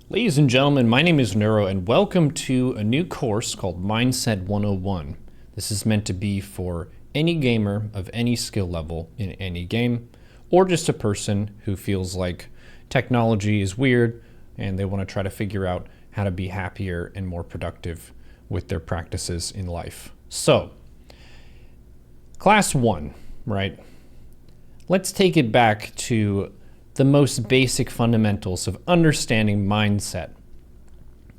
Ladies and gentlemen, my name is Neuro, and welcome to a new course called Mindset 101. This is meant to be for any gamer of any skill level in any game, or just a person who feels like technology is weird and they want to try to figure out how to be happier and more productive with their practices in life. So, class 1, right? Let's take it back to the most basic fundamentals of understanding mindset.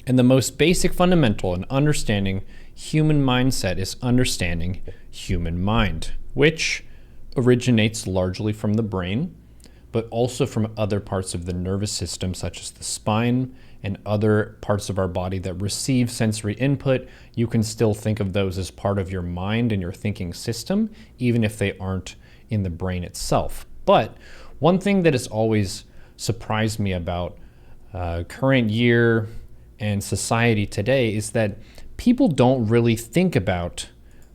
And the most basic fundamental in understanding human mindset is understanding human mind, which originates largely from the brain, but also from other parts of the nervous system, such as the spine and other parts of our body that receive sensory input. You can still think of those as part of your mind and your thinking system, even if they aren't in the brain itself. But one thing that has always surprised me about current year and society today is that people don't really think about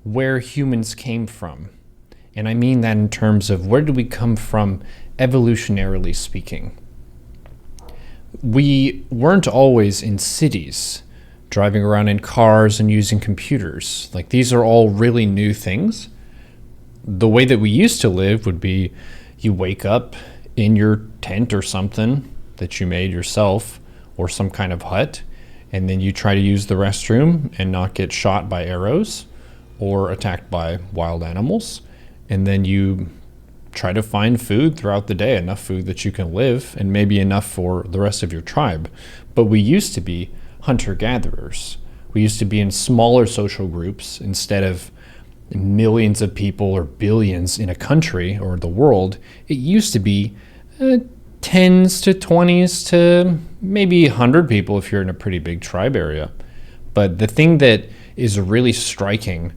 where humans came from. And I mean that in terms of where did we come from evolutionarily speaking. We weren't always in cities, driving around in cars and using computers. Like, these are all really new things. The way that we used to live would be you wake up in your tent or something that you made yourself, or some kind of hut, and then you try to use the restroom and not get shot by arrows or attacked by wild animals. And then you try to find food throughout the day, enough food that you can live and maybe enough for the rest of your tribe. But we used to be hunter-gatherers. We used to be in smaller social groups instead of millions of people or billions in a country or the world. It used to be tens to 20s to maybe 100 people if you're in a pretty big tribe area. But the thing that is really striking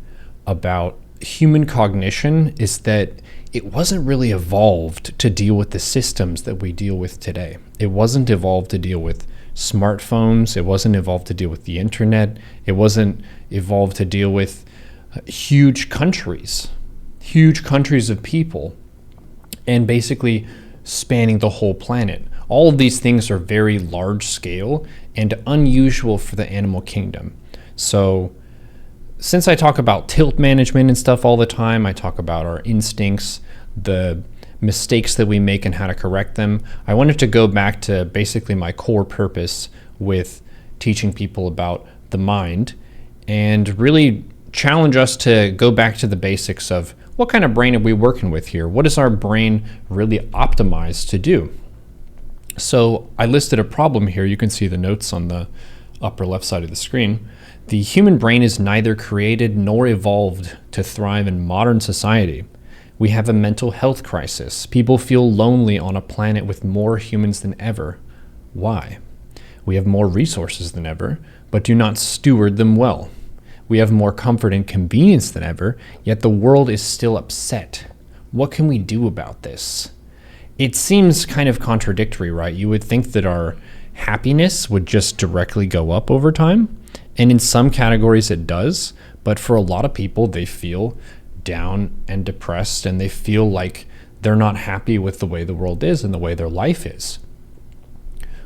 about human cognition is that it wasn't really evolved to deal with the systems that we deal with today. It wasn't evolved to deal with smartphones. It wasn't evolved to deal with the internet. It wasn't evolved to deal with huge countries of people, and basically spanning the whole planet. All of these things are very large scale and unusual for the animal kingdom. So since I talk about tilt management and stuff all the time, I talk about our instincts, the mistakes that we make and how to correct them. I wanted to go back to basically my core purpose with teaching people about the mind, and really challenge us to go back to the basics of what kind of brain are we working with here? What is our brain really optimized to do? So I listed a problem here. You can see the notes on the upper left side of the screen. The human brain is neither created nor evolved to thrive in modern society. We have a mental health crisis. People feel lonely on a planet with more humans than ever. Why? We have more resources than ever, but do not steward them well. We have more comfort and convenience than ever, yet the world is still upset. What can we do about this? It seems kind of contradictory, right? You would think that our happiness would just directly go up over time, and in some categories it does, but for a lot of people, they feel down and depressed, and they feel like they're not happy with the way the world is and the way their life is.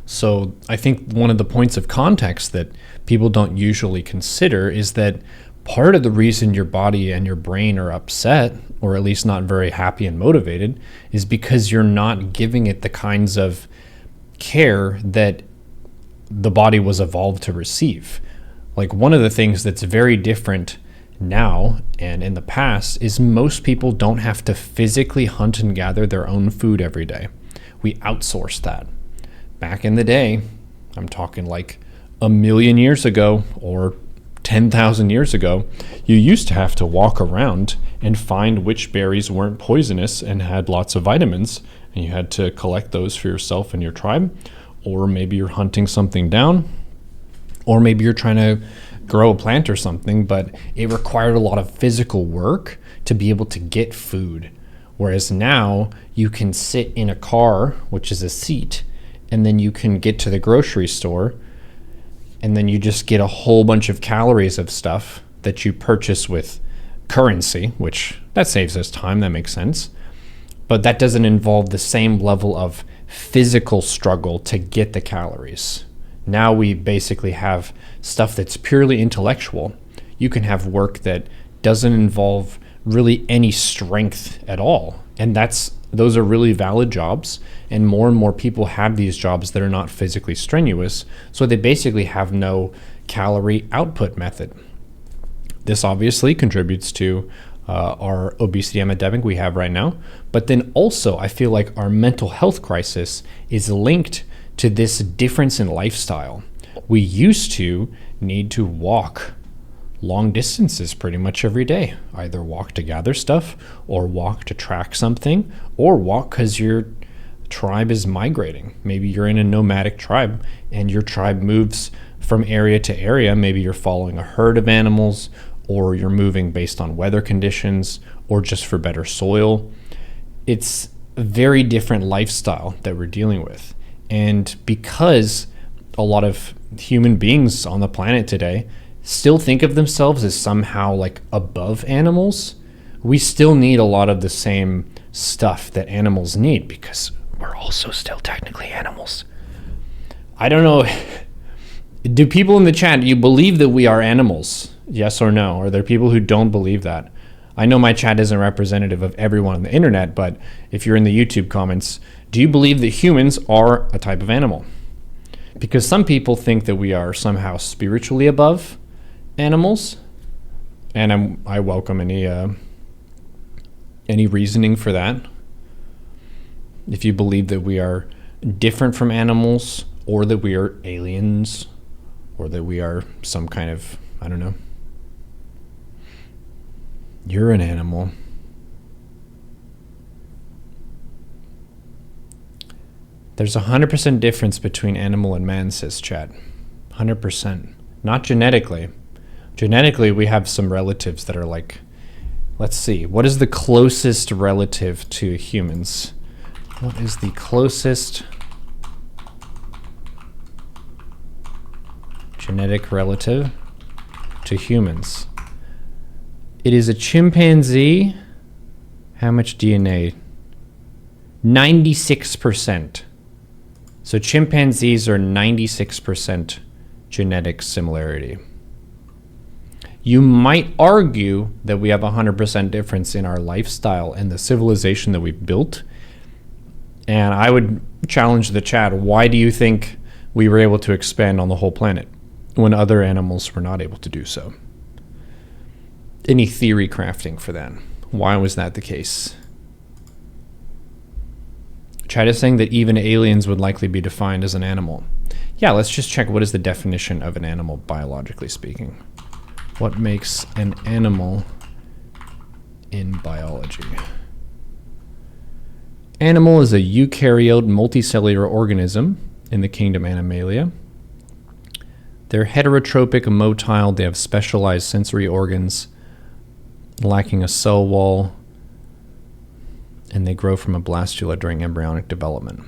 So I think one of the points of context that people don't usually consider is that part of the reason your body and your brain are upset, or at least not very happy and motivated, is because you're not giving it the kinds of care that the body was evolved to receive. Like, one of the things that's very different now and in the past is most people don't have to physically hunt and gather their own food every day. We outsource that. Back in the day, I'm talking like 1,000,000 years ago or 10,000 years ago, you used to have to walk around and find which berries weren't poisonous and had lots of vitamins, and you had to collect those for yourself and your tribe. Or maybe you're hunting something down, or maybe you're trying to grow a plant or something, but it required a lot of physical work to be able to get food. Whereas now you can sit in a car, which is a seat, and then you can get to the grocery store, and then you just get a whole bunch of calories of stuff that you purchase with currency, which that saves us time, that makes sense. But that doesn't involve the same level of physical struggle to get the calories. Now we basically have stuff that's purely intellectual. You can have work that doesn't involve really any strength at all. And those are really valid jobs. And more people have these jobs that are not physically strenuous. So they basically have no calorie output method. This obviously contributes to our obesity epidemic we have right now. But then also, I feel like our mental health crisis is linked to this difference in lifestyle. We used to need to walk long distances pretty much every day, either walk to gather stuff or walk to track something or walk because your tribe is migrating. Maybe you're in a nomadic tribe and your tribe moves from area to area. Maybe you're following a herd of animals, or you're moving based on weather conditions, or just for better soil. It's a very different lifestyle that we're dealing with. And because a lot of human beings on the planet today still think of themselves as somehow like above animals, we still need a lot of the same stuff that animals need because we're also still technically animals. I don't know. Do people in the chat, do you believe that we are animals? Yes or no? Are there people who don't believe that? I know my chat isn't representative of everyone on the internet, but if you're in the YouTube comments, do you believe that humans are a type of animal? Because some people think that we are somehow spiritually above animals, and I welcome any reasoning for that. If you believe that we are different from animals, or that we are aliens, or that we are some kind of, I don't know. You're an animal. There's 100% difference between animal and man, says Chad. 100%. Not genetically. Genetically, we have some relatives that are like, let's see, what is the closest relative to humans? What is the closest genetic relative to humans? It is a chimpanzee. How much DNA? 96%. So chimpanzees are 96% genetic similarity. You might argue that we have 100% difference in our lifestyle and the civilization that we've built. And I would challenge the chat, why do you think we were able to expand on the whole planet when other animals were not able to do so? Any theory crafting for that? Why was that the case? Chat is saying that even aliens would likely be defined as an animal. Yeah, let's just check what is the definition of an animal biologically speaking. What makes an animal in biology? Animal is a eukaryote multicellular organism in the kingdom Animalia. They're heterotrophic, motile, they have specialized sensory organs, lacking a cell wall, and they grow from a blastula during embryonic development.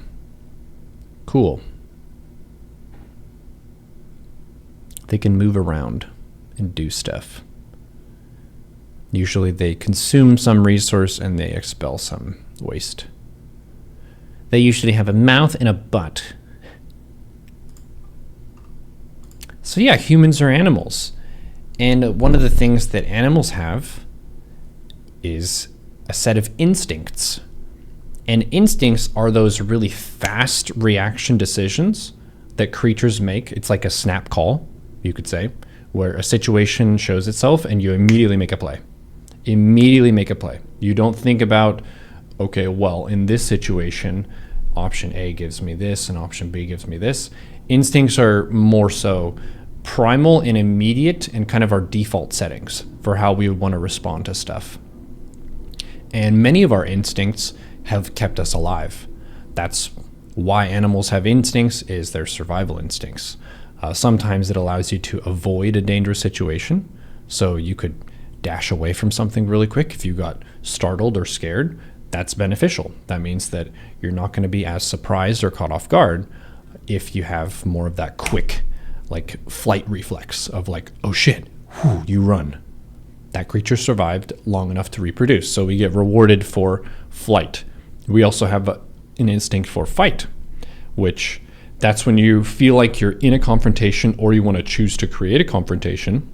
Cool. They can move around and do stuff. Usually they consume some resource and they expel some waste. They usually have a mouth and a butt. So yeah, humans are animals. And one of the things that animals have is a set of instincts. And instincts are those really fast reaction decisions that creatures make. It's like a snap call, you could say, where a situation shows itself and you immediately make a play. Immediately make a play. You don't think about, okay, well, in this situation, option A gives me this and option B gives me this. Instincts are more so primal and immediate and kind of our default settings for how we would want to respond to stuff. And many of our instincts have kept us alive. That's why animals have instincts, is their survival instincts. Sometimes it allows you to avoid a dangerous situation. So you could dash away from something really quick if you got startled or scared. That's beneficial. That means that you're not going to be as surprised or caught off guard if you have more of that quick, like flight reflex of like, oh shit, whew, you run. That creature survived long enough to reproduce, so we get rewarded for flight. We also have an instinct for fight, which That's when you feel like you're in a confrontation or you want to choose to create a confrontation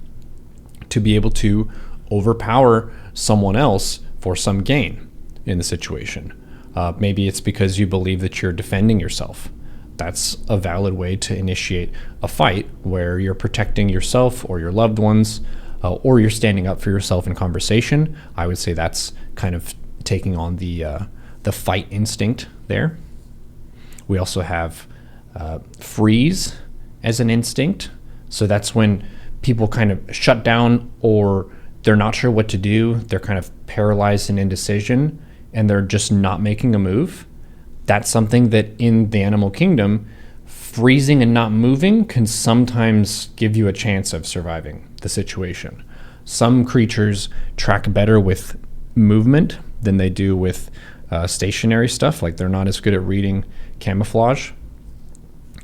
to be able to overpower someone else for some gain in the situation. Maybe it's because you believe that you're defending yourself. That's a valid way to initiate a fight where you're protecting yourself or your loved ones, or you're standing up for yourself in conversation. I would say that's kind of taking on the fight instinct there. We also have freeze as an instinct. So that's when people kind of shut down, or they're not sure what to do. They're kind of paralyzed in indecision and they're just not making a move. That's something that in the animal kingdom, freezing and not moving can sometimes give you a chance of surviving the situation. Some creatures track better with movement than they do with stationary stuff. Like they're not as good at reading camouflage.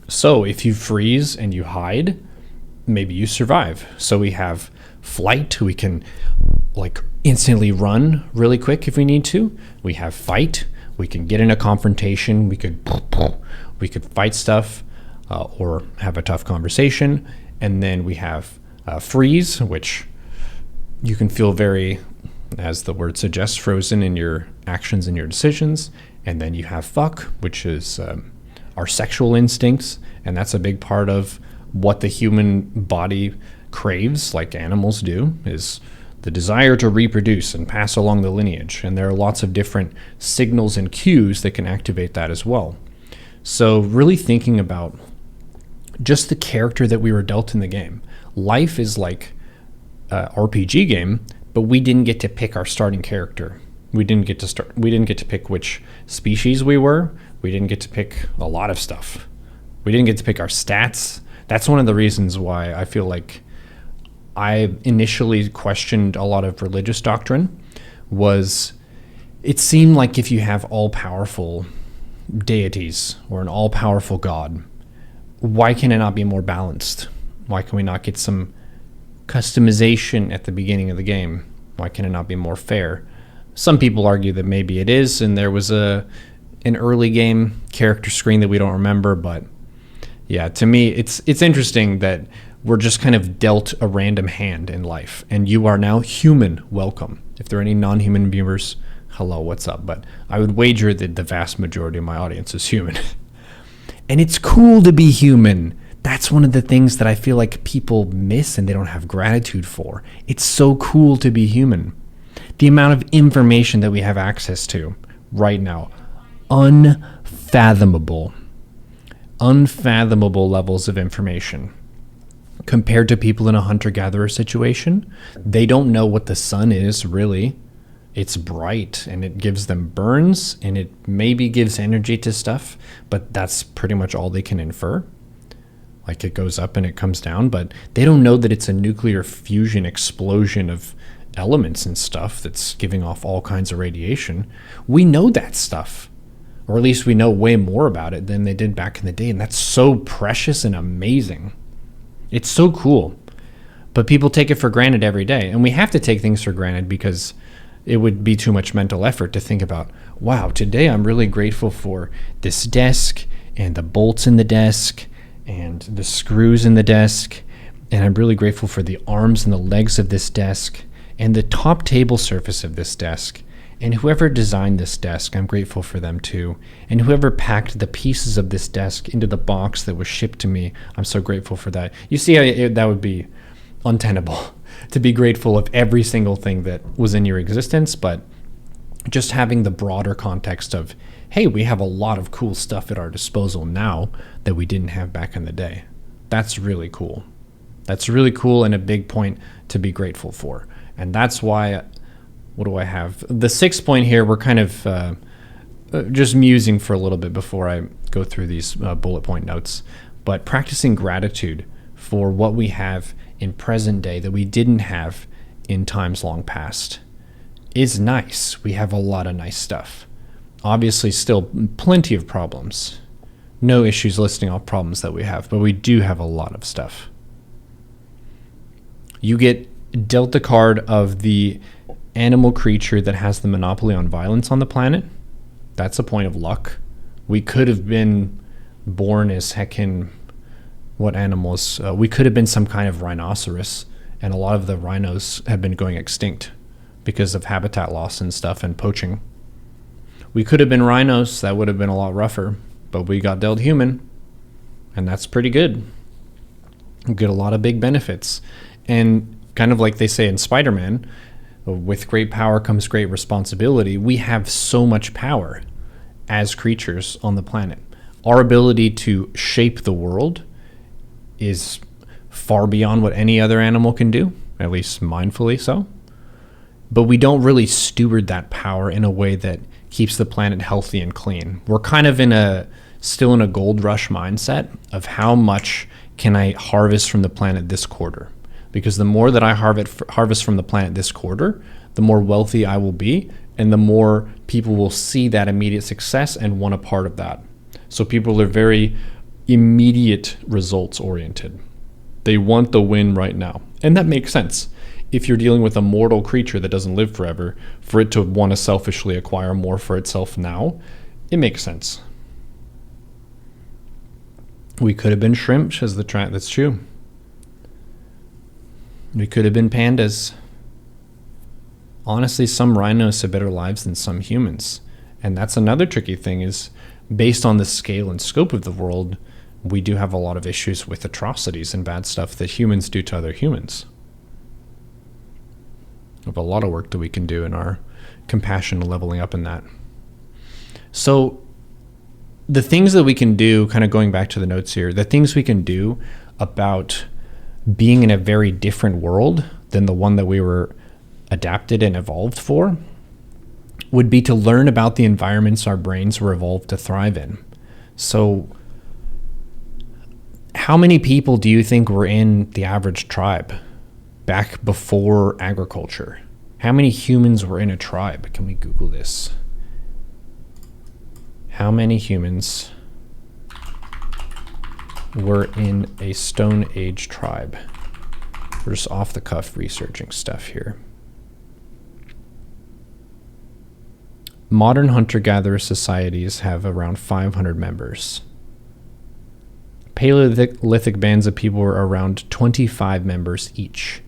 So if you freeze and you hide, maybe you survive. So we have flight. We can like instantly run really quick if we need to. We have fight. We can get in a confrontation. We could fight stuff or have a tough conversation. And then we have freeze, which you can feel very, as the word suggests, frozen in your actions and your decisions. And then you have fuck, which is our sexual instincts. And that's a big part of what the human body craves, like animals do, is the desire to reproduce and pass along the lineage. And there are lots of different signals and cues that can activate that as well. So really thinking about just the character that we were dealt in the game. Life is like an RPG game, but we didn't get to pick our starting character. We didn't get to pick which species we were. We didn't get to pick a lot of stuff. We didn't get to pick our stats. That's one of the reasons why I feel like I initially questioned a lot of religious doctrine. Was it seemed like if you have all-powerful deities or an all-powerful God, why can it not be more balanced? Why can we not get some customization at the beginning of the game? Why can it not be more fair? Some people argue that maybe it is, and there was an early game character screen that we don't remember, but yeah, to me, it's interesting that we're just kind of dealt a random hand in life, and you are now human. Welcome. If there are any non-human viewers, hello, what's up? But I would wager that the vast majority of my audience is human. And it's cool to be human. That's one of the things that I feel like people miss and they don't have gratitude for. It's so cool to be human. The amount of information that we have access to right now, unfathomable levels of information. Compared to people in a hunter-gatherer situation, they don't know what the sun is, really. It's bright, and it gives them burns, and it maybe gives energy to stuff, but that's pretty much all they can infer. Like, it goes up and it comes down, but they don't know that it's a nuclear fusion explosion of elements and stuff that's giving off all kinds of radiation. We know that stuff, or at least we know way more about it than they did back in the day, and that's so precious and amazing. It's so cool, but people take it for granted every day, and we have to take things for granted because it would be too much mental effort to think about, wow, today I'm really grateful for this desk and the bolts in the desk and the screws in the desk, and I'm really grateful for the arms and the legs of this desk and the top table surface of this desk. And whoever designed this desk, I'm grateful for them too. And whoever packed the pieces of this desk into the box that was shipped to me, I'm so grateful for that. You see, that would be untenable to be grateful of every single thing that was in your existence, but just having the broader context of, hey, we have a lot of cool stuff at our disposal now that we didn't have back in the day. That's really cool. That's really cool and a big point to be grateful for. And that's why... What do I have? The 6th point here, we're kind of just musing for a little bit before I go through these bullet point notes. But practicing gratitude for what we have in present day that we didn't have in times long past is nice. We have a lot of nice stuff. Obviously, still plenty of problems. No issues listing off problems that we have, but we do have a lot of stuff. You get dealt the card of the animal creature that has the monopoly on violence on the planet. That's a point of luck. We could have been born as heckin' what animals? We could have been some kind of rhinoceros, and a lot of the rhinos have been going extinct because of habitat loss and stuff and poaching. We could have been rhinos. That would have been a lot rougher, but we got dealt human, and that's pretty good. We get a lot of big benefits. And kind of like they say in Spider-Man, with great power comes great responsibility. We have so much power as creatures on the planet. Our ability to shape the world is far beyond what any other animal can do, at least mindfully so. But we don't really steward that power in a way that keeps the planet healthy and clean. We're kind of still in a gold rush mindset of how much can I harvest from the planet this quarter? Because the more that I harvest from the planet this quarter, the more wealthy I will be, and the more people will see that immediate success and want a part of that. So people are very immediate results oriented. They want the win right now. And that makes sense. If you're dealing with a mortal creature that doesn't live forever, for it to want to selfishly acquire more for itself now, it makes sense. We could have been shrimp, says the trap. That's true. We could have been pandas. Honestly, some rhinos have better lives than some humans. And that's another tricky thing is, based on the scale and scope of the world, we do have a lot of issues with atrocities and bad stuff that humans do to other humans. We have a lot of work that we can do in our compassion and leveling up in that. So the things that we can do, kind of going back to the notes here, the things we can do about being in a very different world than the one that we were adapted and evolved for would be to learn about the environments our brains were evolved to thrive in. So how many people do you think were in the average tribe back before agriculture? How many humans were in a tribe? Can we Google this? How many humans were in a Stone Age tribe? We're just off the cuff researching stuff here. Modern hunter-gatherer societies have around 500 members. Paleolithic bands of people were around 25 members each.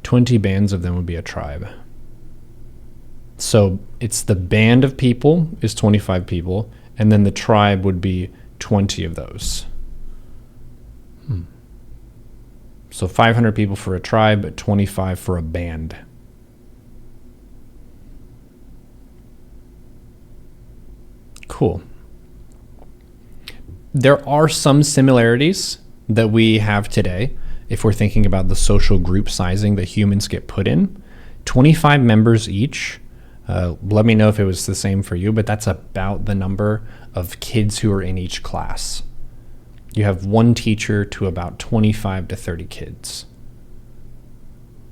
20 bands of them would be a tribe. So it's the band of people is 25 people, and then the tribe would be 20 of those. So 500 people for a tribe, 25 for a band. Cool. There are some similarities that we have today if we're thinking about the social group sizing that humans get put in. 25 members each. Let me know if it was the same for you, but that's about the number of kids who are in each class. You have one teacher to about 25 to 30 kids.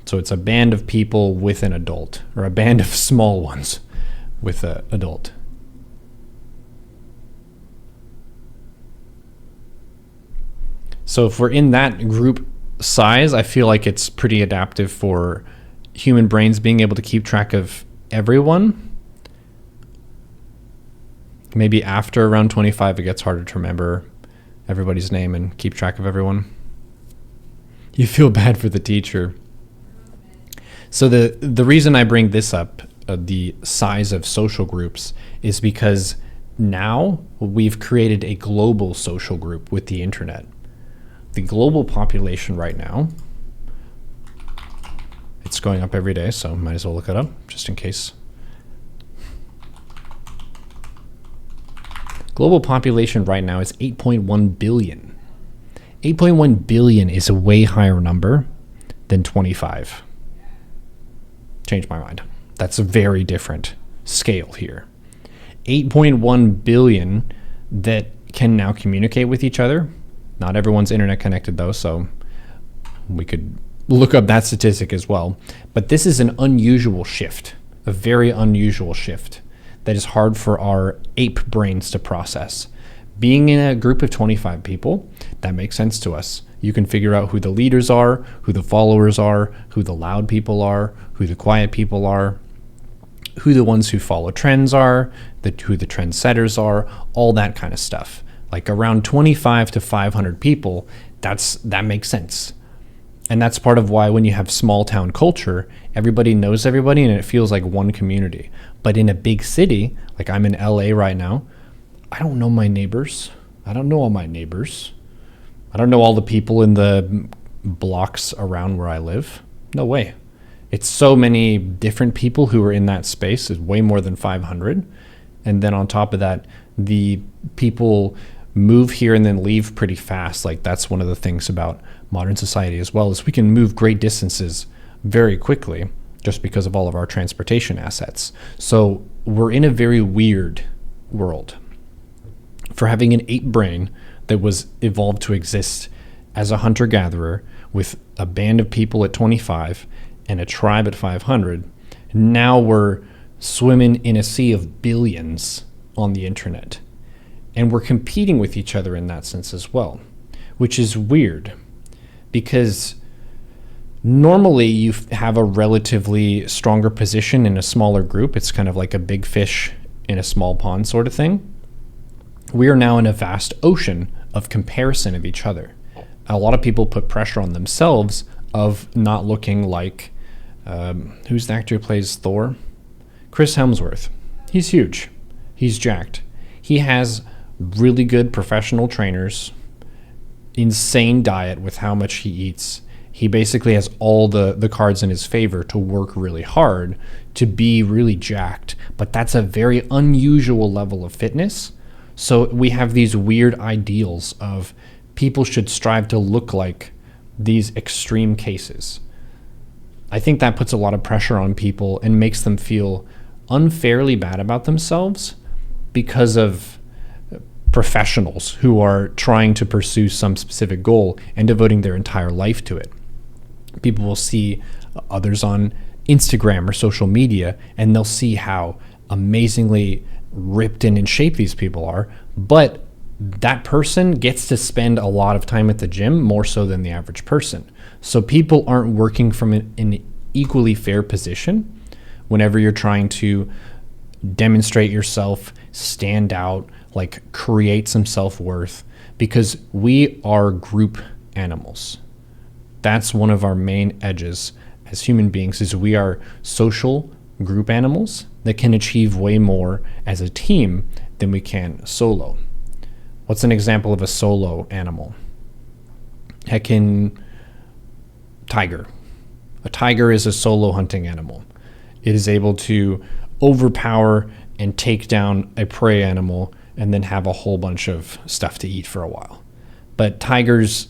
So it's a band of people with an adult, or a band of small ones with an adult. So if we're in that group size, I feel like it's pretty adaptive for human brains being able to keep track of everyone. Maybe after around 25, it gets harder to remember everybody's name and keep track of everyone. You feel bad for the teacher. So the reason I bring this up, the size of social groups, is because now we've created a global social group with the internet. The global population right now, it's going up every day, so might as well look it up just in case. Global population right now is 8.1 billion. 8.1 billion is a way higher number than 25. Changed my mind. That's a very different scale here. 8.1 billion that can now communicate with each other. Not everyone's internet connected though, so we could look up that statistic as well. But this is an unusual shift, a very unusual shift that is hard for our ape brains to process. Being in a group of 25 people, that makes sense to us. You can figure out who the leaders are, who the followers are, who the loud people are, who the quiet people are. who the ones who follow trends are, who the trendsetters are, all that kind of stuff. Like around 25 to 500 people, that makes sense. And that's part of why when you have small town culture, everybody knows everybody and it feels like one community. But in a big city, like I'm in LA right now, I don't know my neighbors. I don't know all my neighbors. I don't know all the people in the blocks around where I live. No way. It's so many different people who are in that space. It's way more than 500. And then on top of that, the people move here and then leave pretty fast. Like that's one of the things about modern society as well, is we can move great distances very quickly just because of all of our transportation assets. So we're in a very weird world. For having an ape brain that was evolved to exist as a hunter-gatherer with a band of people at 25 and a tribe at 500, now we're swimming in a sea of billions on the internet. And we're competing with each other in that sense as well, which is weird because normally you have a relatively stronger position in a smaller group. It's kind of like a big fish in a small pond sort of thing. We are now in a vast ocean of comparison of each other. A lot of people put pressure on themselves of not looking like, who's the actor who plays Thor? Chris Hemsworth. He's huge. He's jacked. He has really good professional trainers, insane diet with how much he eats. He basically has all the cards in his favor to work really hard, to be really jacked. But that's a very unusual level of fitness. So we have these weird ideals of people should strive to look like these extreme cases. I think that puts a lot of pressure on people and makes them feel unfairly bad about themselves because of professionals who are trying to pursue some specific goal and devoting their entire life to it. People will see others on Instagram or social media and they'll see how amazingly ripped and in shape these people are, but that person gets to spend a lot of time at the gym, more so than the average person. So people aren't working from an equally fair position whenever you're trying to demonstrate yourself, stand out, like create some self-worth, because we are group animals. That's one of our main edges as human beings, is we are social group animals that can achieve way more as a team than we can solo. What's an example of a solo animal? Heckin' tiger. A tiger is a solo hunting animal. It is able to overpower and take down a prey animal and then have a whole bunch of stuff to eat for a while. But tigers,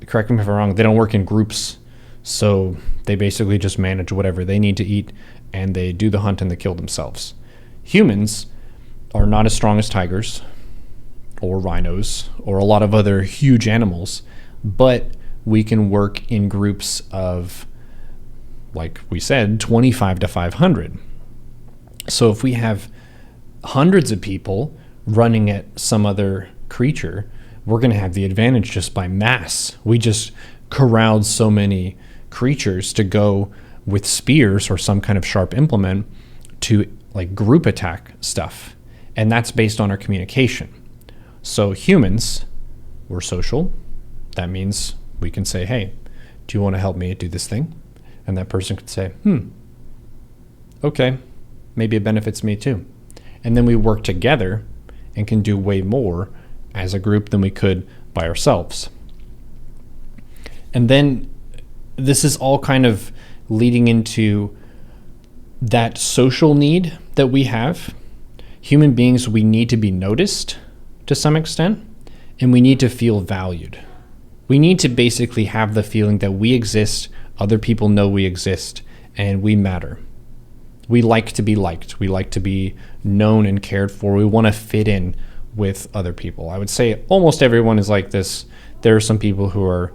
correct me if I'm wrong, they don't work in groups, so they basically just manage whatever they need to eat and they do the hunt and they kill themselves. Humans are not as strong as tigers or rhinos or a lot of other huge animals, but we can work in groups of, like we said, 25 to 500. So if we have hundreds of people running at some other creature, we're going to have the advantage just by mass. We just corralled so many creatures to go with spears or some kind of sharp implement to like group attack stuff. And that's based on our communication. So humans, we're social. That means we can say, hey, do you want to help me do this thing? And that person could say, okay, maybe it benefits me too. And then we work together and can do way more as a group than we could by ourselves. And then this is all kind of leading into that social need that we have. Human beings, we need to be noticed to some extent, and we need to feel valued. We need to basically have the feeling that we exist, other people know we exist, and we matter. We like to be liked. We like to be known and cared for. We want to fit in with other people. I would say almost everyone is like this. There are some people who are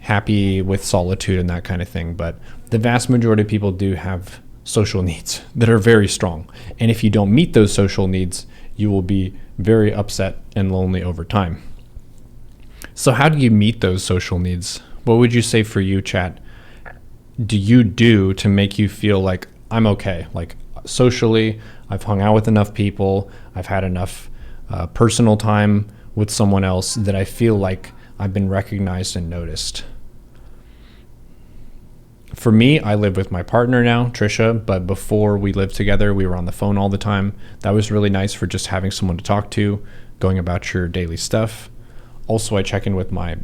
happy with solitude and that kind of thing, but the vast majority of people do have social needs that are very strong. And if you don't meet those social needs, you will be very upset and lonely over time. So how do you meet those social needs? What would you say for you, chat, do you do to make you feel like I'm okay? Like socially. I've hung out with enough people. I've had enough personal time with someone else that I feel like I've been recognized and noticed. For me, I live with my partner now, Trisha, but before we lived together, we were on the phone all the time. That was really nice for just having someone to talk to, going about your daily stuff. Also, I check in with my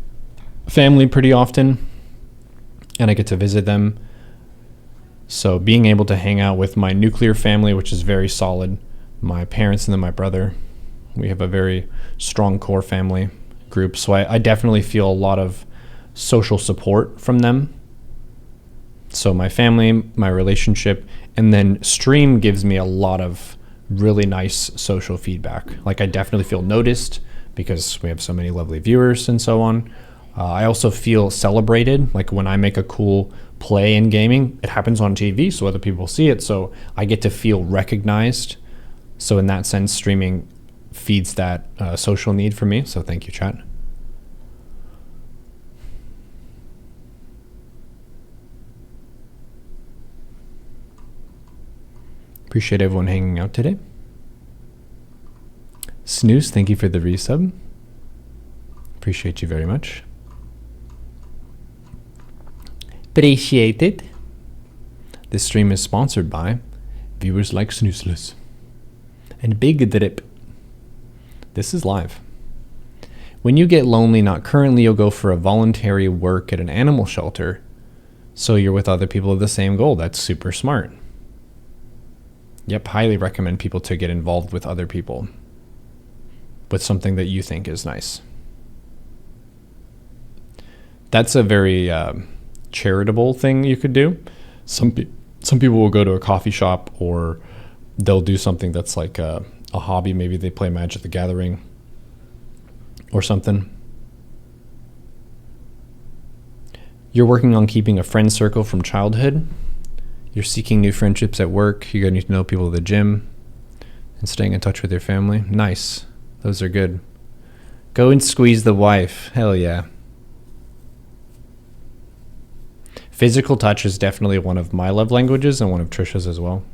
family pretty often, and I get to visit them. So being able to hang out with my nuclear family, which is very solid, my parents and then my brother, we have a very strong core family group. So I definitely feel a lot of social support from them. So my family, my relationship, and then stream gives me a lot of really nice social feedback. Like I definitely feel noticed because we have so many lovely viewers and so on. I also feel celebrated. Like when I make a cool play in gaming, it happens on TV, so other people see it. So I get to feel recognized. So in that sense, streaming feeds that social need for me. So thank you, chat. Appreciate everyone hanging out today. Snooze, thank you for the resub. Appreciate you very much. Appreciate it. This stream is sponsored by viewers like Snoozeless and Big Drip. This is live. When you get lonely, not currently, you'll go for a voluntary work at an animal shelter. So you're with other people with the same goal. That's super smart. Yep, highly recommend people to get involved with other people with something that you think is nice. That's a very charitable thing you could do. Some people will go to a coffee shop, or they'll do something that's like a hobby. Maybe they play Magic the Gathering or something. You're working on keeping a friend circle from childhood. You're seeking new friendships at work. You're getting to know people at the gym and staying in touch with your family. Nice. Those are good. Go and squeeze the wife. Hell yeah. Physical touch is definitely one of my love languages and one of Trisha's as well.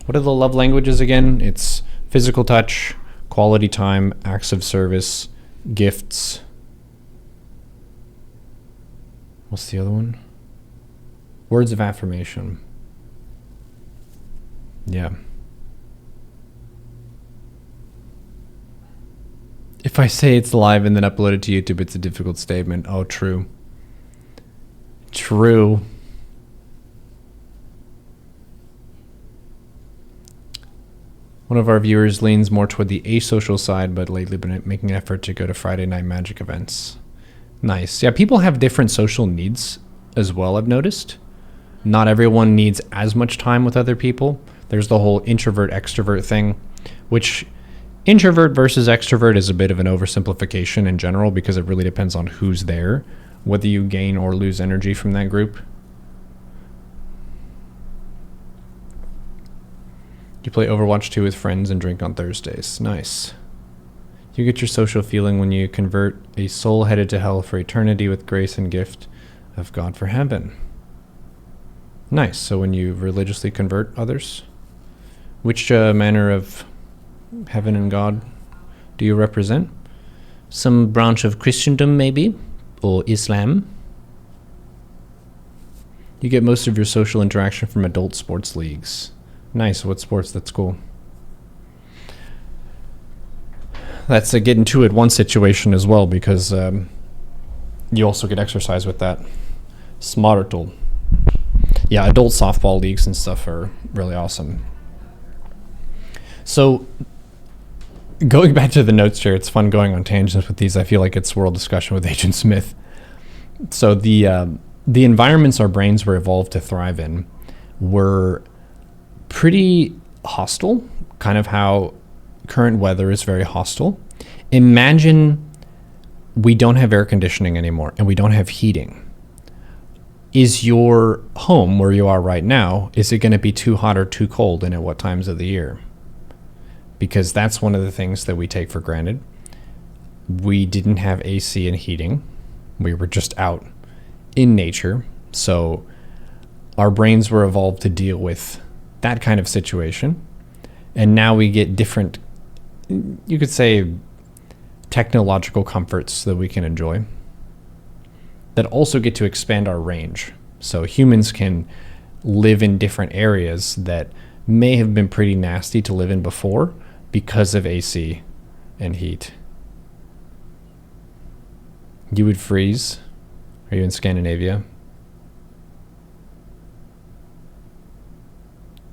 What are the love languages again? It's physical touch, quality time, acts of service, gifts. What's the other one? Words of affirmation. Yeah. If I say it's live and then upload it to YouTube, it's a difficult statement. Oh, true. True. One of our viewers leans more toward the asocial side, but lately been making an effort to go to Friday night magic events. Nice. Yeah, people have different social needs as well, I've noticed. Not everyone needs as much time with other people. There's the whole introvert-extrovert thing, which introvert versus extrovert is a bit of an oversimplification in general because it really depends on who's there, whether you gain or lose energy from that group. You play Overwatch 2 with friends and drink on Thursdays. Nice. You get your social feeling when you convert a soul headed to hell for eternity with grace and gift of God for heaven. Nice. So when you religiously convert others, which manner of heaven and God do you represent? Some branch of Christendom, maybe? Or Islam? You get most of your social interaction from adult sports leagues. Nice. What sports? That's cool. That's a get into it one situation as well, because you also get exercise with that. Smartle. Yeah, adult softball leagues and stuff are really awesome. So going back to the notes here, it's fun going on tangents with these. I feel like it's world discussion with Agent Smith. So the environments our brains were evolved to thrive in were pretty hostile, kind of how current weather is very hostile. Imagine we don't have air conditioning anymore and we don't have heating. Is your home where you are right now, is it going to be too hot or too cold, and at what times of the year? Because that's one of the things that we take for granted. We didn't have AC and heating. We were just out in nature. So our brains were evolved to deal with that kind of situation. And now we get different, you could say, technological comforts that we can enjoy that also get to expand our range. So humans can live in different areas that may have been pretty nasty to live in before because of AC and heat. You would freeze. Are you in Scandinavia?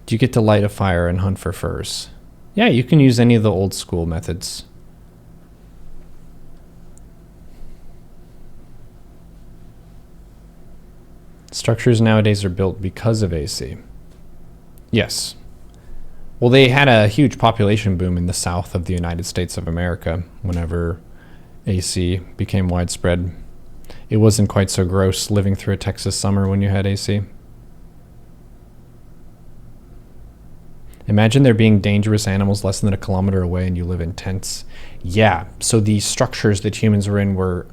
Do you get to light a fire and hunt for furs? Yeah, you can use any of the old school methods. Structures nowadays are built because of AC. Yes. Well, they had a huge population boom in the south of the United States of America whenever AC became widespread. It wasn't quite so gross living through a Texas summer when you had AC. Imagine there being dangerous animals less than a kilometer away and you live in tents. Yeah, so the structures that humans were in were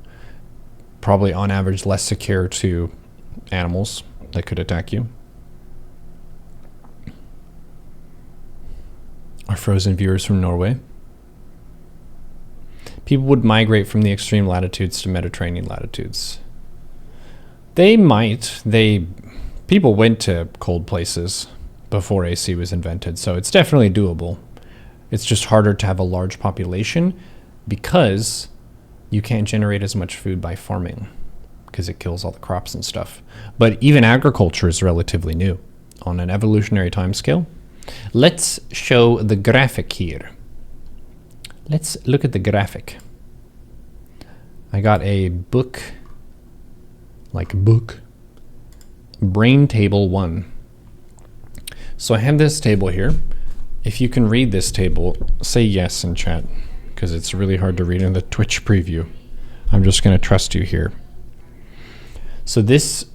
probably on average less secure to animals that could attack you. Our frozen viewers from Norway. People would migrate from the extreme latitudes to Mediterranean latitudes. People went to cold places before AC was invented, so it's definitely doable. It's just harder to have a large population because you can't generate as much food by farming because it kills all the crops and stuff. But even agriculture is relatively new on an evolutionary timescale. Let's show the graphic here. Let's look at the graphic. I got a book, Brain Table 1. So I have this table here. If you can read this table, say yes in chat, because it's really hard to read in the Twitch preview. I'm just going to trust you here. So this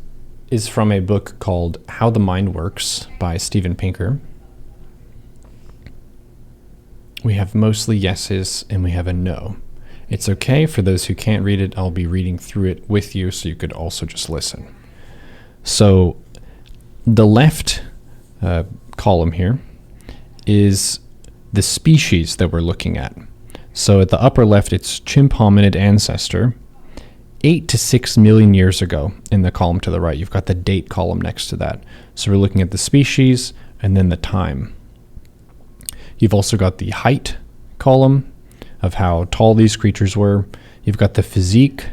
is from a book called How the Mind Works by Steven Pinker. We have mostly yeses and we have a no. It's okay. For those who can't read it, I'll be reading through it with you so you could also just listen. So the left column here is the species that we're looking at. So at the upper left, it's chimp hominid ancestor, 8 to 6 million years ago. In the column to the right, you've got the date column next to that. So we're looking at the species and then the time. You've also got the height column of how tall these creatures were. You've got the physique,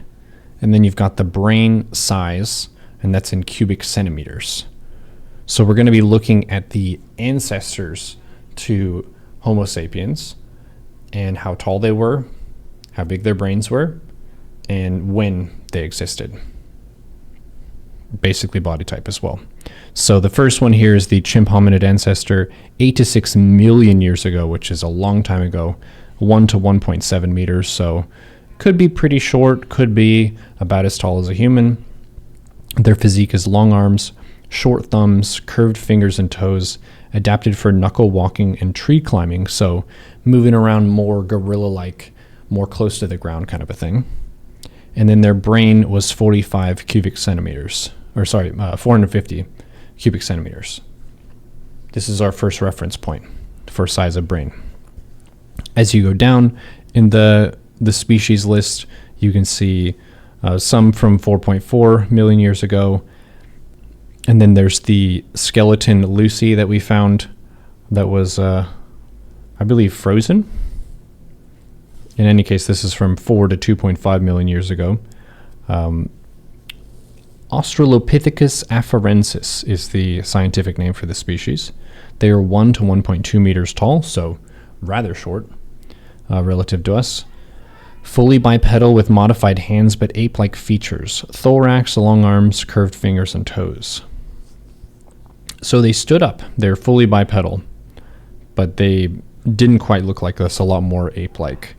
and then you've got the brain size, and that's in cubic centimeters. So we're going to be looking at the ancestors to Homo sapiens and how tall they were, how big their brains were, and when they existed. Basically body type as well. So the first one here is the chimp hominid ancestor, 8 to 6 million years ago, which is a long time ago, 1 to 1.7 meters. So could be pretty short, could be about as tall as a human. Their physique is long arms, short thumbs, curved fingers and toes, adapted for knuckle walking and tree climbing. So moving around more gorilla-like, more close to the ground kind of a thing. And then their brain was 45 cubic centimeters, 450 cubic centimeters. This is our first reference point for size of brain. As you go down in the species list, you can see some from 4.4 million years ago. And then there's the skeleton Lucy that we found that was, I believe, frozen. In any case, this is from 4 to 2.5 million years ago. Australopithecus afarensis is the scientific name for the species. They are 1 to 1.2 meters tall, so rather short relative to us. Fully bipedal with modified hands but ape-like features. Thorax, long arms, curved fingers, and toes. So they stood up. They're fully bipedal, but they didn't quite look like this, a lot more ape-like.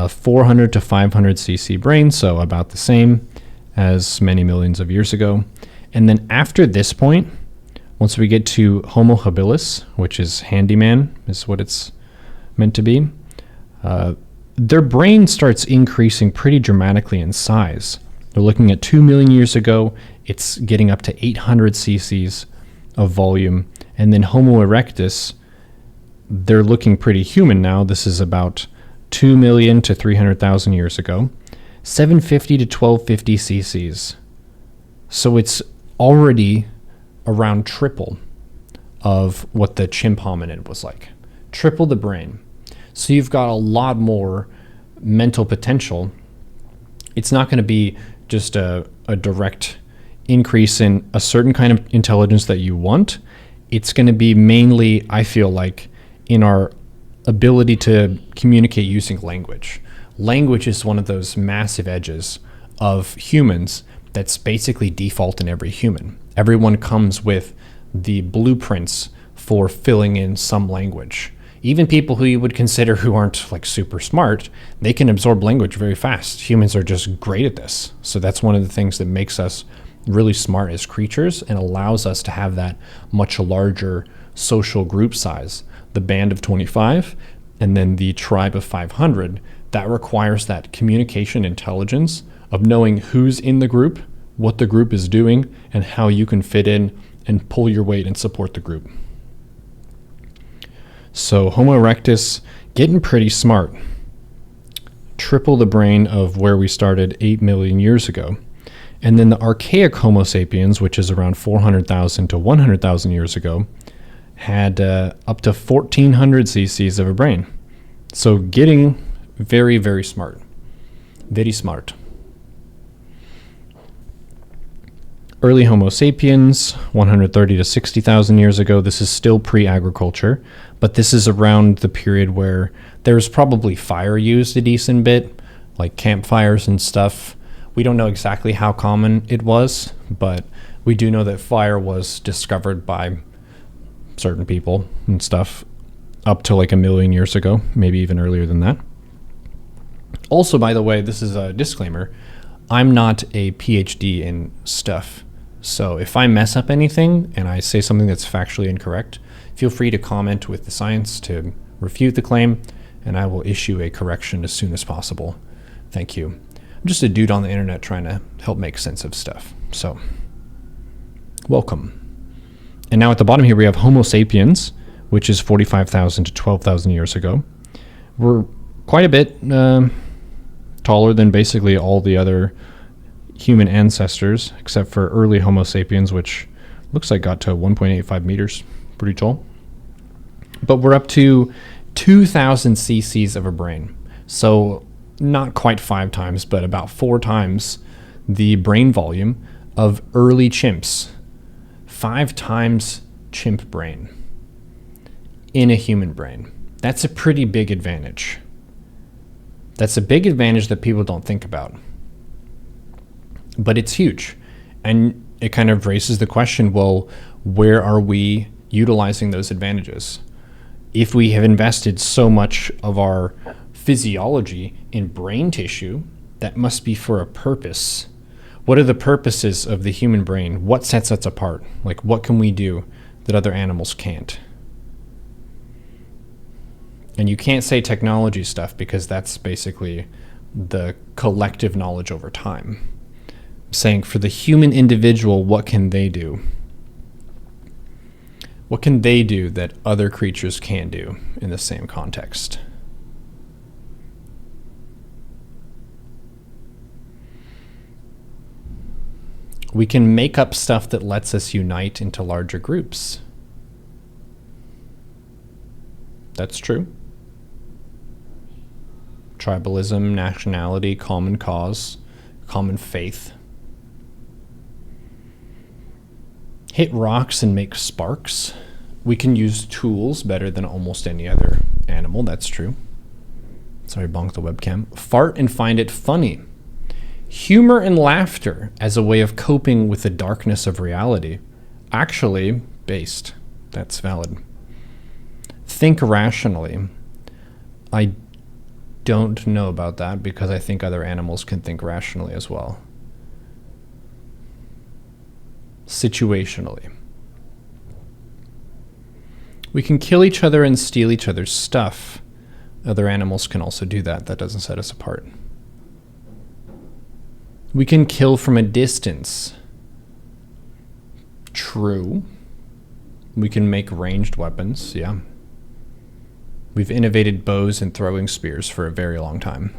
400 to 500 cc brain, so about the same as many millions of years ago. And then after this point, once we get to Homo habilis, which is handyman, is what it's meant to be, their brain starts increasing pretty dramatically in size. They're looking at 2 million years ago, it's getting up to 800 cc's of volume. And then Homo erectus, they're looking pretty human now. This is about 2 million to 300,000 years ago, 750 to 1250 cc's. So it's already around triple of what the chimp hominid was like. Triple the brain. So you've got a lot more mental potential. It's not going to be just a direct increase in a certain kind of intelligence that you want. It's going to be mainly, I feel like, in our ability to communicate using language. Language is one of those massive edges of humans that's basically default in every human. Everyone comes with the blueprints for filling in some language. Even people who you would consider who aren't like super smart, they can absorb language very fast. Humans are just great at this. So that's one of the things that makes us really smart as creatures and allows us to have that much larger social group size. The band of 25 and then the tribe of 500, that requires that communication intelligence of knowing who's in the group, what the group is doing, and how you can fit in and pull your weight and support the group. So Homo erectus getting pretty smart. Triple the brain of where we started 8 million years ago. And then the archaic Homo sapiens, which is around 400,000 to 100,000 years ago, had up to 1,400 cc's of a brain. So getting very, very smart. Very smart. Early Homo sapiens, 130 to 60,000 years ago. This is still pre-agriculture, but this is around the period where there's probably fire used a decent bit, like campfires and stuff. We don't know exactly how common it was, but we do know that fire was discovered by certain people and stuff up to like 1 million years ago, maybe even earlier than that. Also, by the way, this is a disclaimer. I'm not a PhD in stuff. So if I mess up anything and I say something that's factually incorrect, feel free to comment with the science to refute the claim, and I will issue a correction as soon as possible. Thank you. I'm just a dude on the internet trying to help make sense of stuff. So, welcome. And now at the bottom here we have Homo sapiens, which is 45,000 to 12,000 years ago. We're quite a bit taller than basically all the other human ancestors, except for early Homo sapiens, which looks like got to 1.85 meters. Pretty tall. But we're up to 2,000 cc's of a brain. So not quite 5 times, but about 4 times the brain volume of early chimps. 5 times chimp brain in a human brain. That's a pretty big advantage. That's a big advantage that people don't think about. But it's huge. And it kind of raises the question, well, where are we utilizing those advantages? If we have invested so much of our physiology in brain tissue, that must be for a purpose. What are the purposes of the human brain? What sets us apart? Like, what can we do that other animals can't? And you can't say technology stuff because that's basically the collective knowledge over time. I'm saying for the human individual, what can they do? What can they do that other creatures can't do in the same context? We can make up stuff that lets us unite into larger groups. That's true. Tribalism, nationality, common cause, common faith. Hit rocks and make sparks. We can use tools better than almost any other animal. That's true. Sorry, bonk the webcam. Fart and find it funny. Humor and laughter as a way of coping with the darkness of reality. Actually, based. That's valid. Think rationally. I don't know about that because I think other animals can think rationally as well. Situationally. We can kill each other and steal each other's stuff. Other animals can also do that. That doesn't set us apart. We can kill from a distance. True. We can make ranged weapons, yeah. We've innovated bows and throwing spears for a very long time.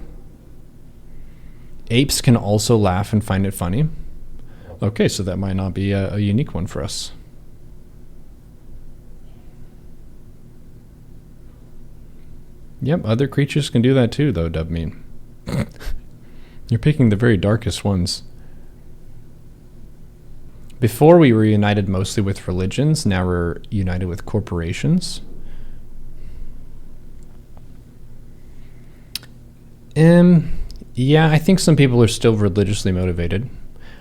Apes can also laugh and find it funny. Okay, so that might not be a unique one for us. Yep, other creatures can do that too, though, Dubmean. You're picking the very darkest ones. Before we were united mostly with religions, now we're united with corporations. Yeah, I think some people are still religiously motivated.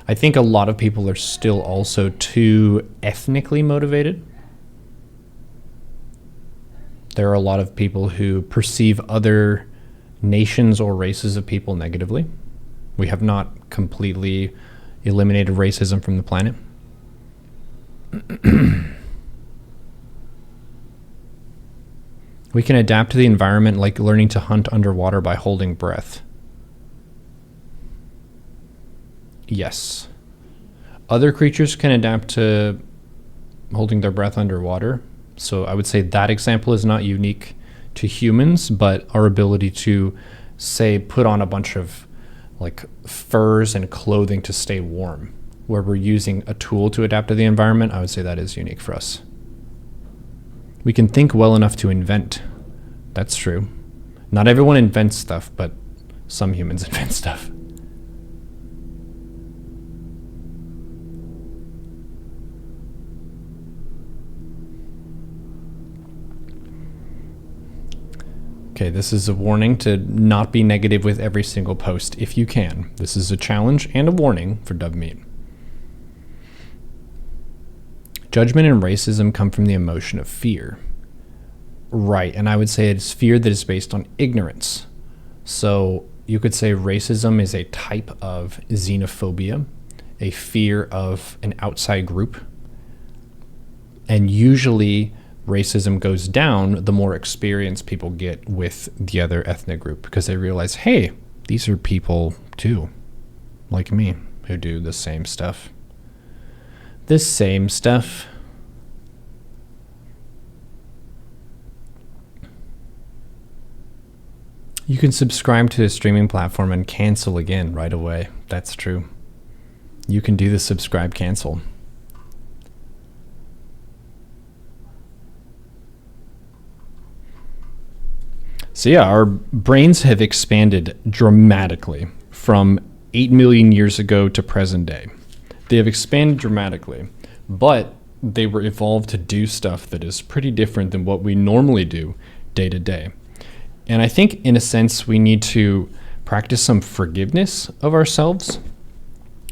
I think a lot of people are still also too ethnically motivated. There are a lot of people who perceive other nations or races of people negatively. We have not completely eliminated racism from the planet. We can adapt to the environment like learning to hunt underwater by holding breath. Yes. Other creatures can adapt to holding their breath underwater. So I would say that example is not unique to humans, but our ability to, say, put on a bunch of like furs and clothing to stay warm, where we're using a tool to adapt to the environment, I would say that is unique for us. We can think well enough to invent. That's true. Not everyone invents stuff, but some humans invent stuff. Okay, this is a warning to not be negative with every single post if you can. This is a challenge and a warning for Dubmeat. Judgment and racism come from the emotion of fear. Right, and I would say it's fear that is based on ignorance. So you could say racism is a type of xenophobia, a fear of an outside group. And usually racism goes down the more experience people get with the other ethnic group, because they realize, hey, these are people too, like me, who do the same stuff. The same stuff. You can subscribe to a streaming platform and cancel again right away. That's true. You can do the subscribe cancel. So yeah, our brains have expanded dramatically from 8 million years ago to present day. They have expanded dramatically, but they were evolved to do stuff that is pretty different than what we normally do day to day. And I think in a sense we need to practice some forgiveness of ourselves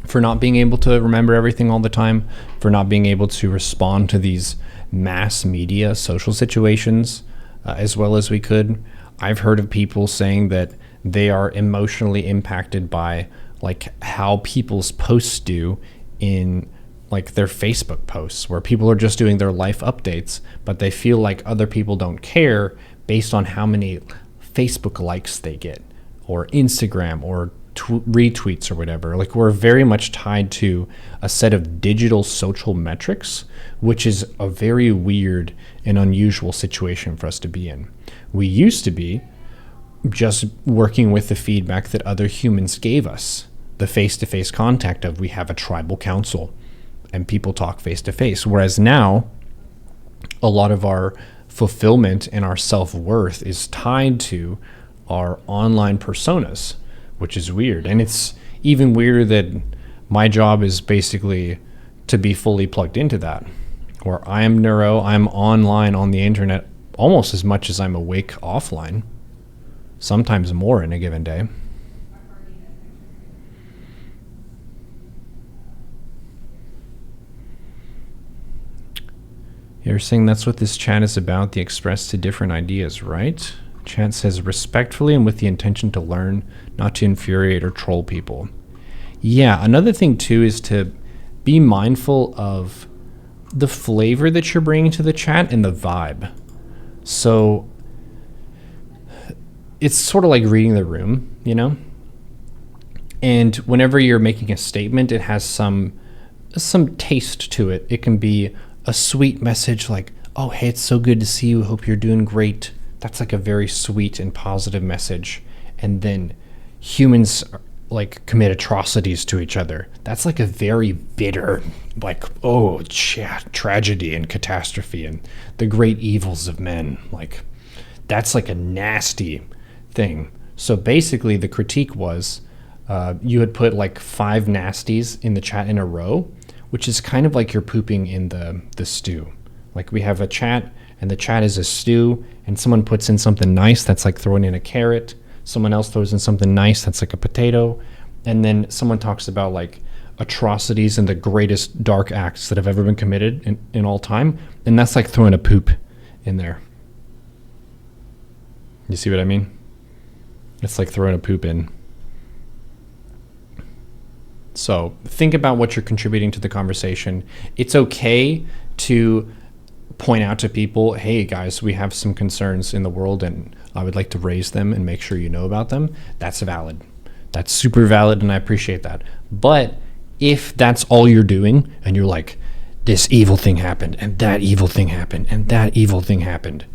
for not being able to remember everything all the time, for not being able to respond to these mass media social situations as well as we could. I've heard of people saying that they are emotionally impacted by like how people's posts do in like their Facebook posts, where people are just doing their life updates, but they feel like other people don't care based on how many Facebook likes they get, or Instagram, or retweets, or whatever. Like, we're very much tied to a set of digital social metrics, which is a very weird and unusual situation for us to be in. We used to be just working with the feedback that other humans gave us, the face-to-face contact of, we have a tribal council and people talk face-to-face. Whereas now, a lot of our fulfillment and our self-worth is tied to our online personas, which is weird. And it's even weirder that my job is basically to be fully plugged into that, where I am Neuro, I'm online on the internet almost as much as I'm awake offline, sometimes more in a given day. You're saying that's what this chat is about, the express to different ideas, right? Chat says respectfully and with the intention to learn, not to infuriate or troll people. Yeah, another thing too is to be mindful of the flavor that you're bringing to the chat and the vibe. So it's sort of like reading the room, you know? And whenever you're making a statement, it has some some taste to it. It can be a sweet message like, oh, hey, it's so good to see you. Hope you're doing great. That's like a very sweet and positive message. And then humans like commit atrocities to each other. That's like a very bitter, like, oh, tragedy and catastrophe and the great evils of men. Like, that's like a nasty thing. So basically the critique was you had put like 5 nasties in the chat in a row, which is kind of like you're pooping in the stew. Like we have a chat and the chat is a stew, and someone puts in something nice that's like throwing in a carrot. Someone else throws in something nice that's like a potato. And then someone talks about like atrocities and the greatest dark acts that have ever been committed in all time. And that's like throwing a poop in there. You see what I mean? It's like throwing a poop in. So think about what you're contributing to the conversation. It's okay to point out to people, hey guys, we have some concerns in the world and I would like to raise them and make sure you know about them. That's valid. That's super valid, and I appreciate that. But if that's all you're doing and you're like, this evil thing happened and that evil thing happened and that evil thing happened,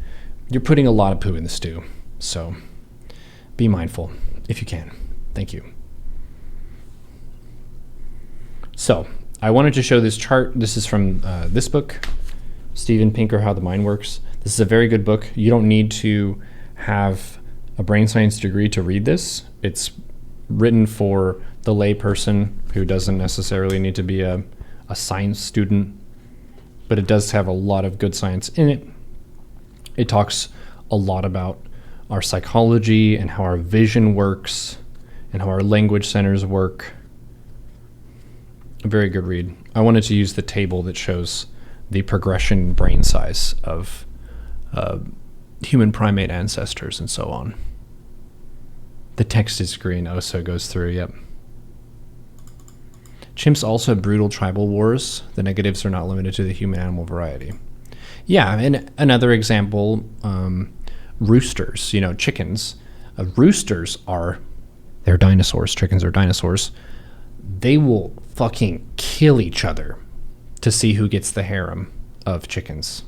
you're putting a lot of poo in the stew. So be mindful if you can. Thank you. So I wanted to show this chart. This is from this book, Steven Pinker, How the Mind Works. This is a very good book. You don't need to have a brain science degree to read this. It's written for the lay person who doesn't necessarily need to be a science student, but it does have a lot of good science in it. It talks a lot about our psychology and how our vision works and how our language centers work. A very good read. I wanted to use the table that shows the progression brain size of human primate ancestors and so on. The text is green. Oh, so it goes through. Yep. Chimps also have brutal tribal wars. The negatives are not limited to the human-animal variety. Yeah, and another example, roosters, chickens. Roosters they're dinosaurs. Chickens are dinosaurs. They will fucking kill each other to see who gets the harem of chickens.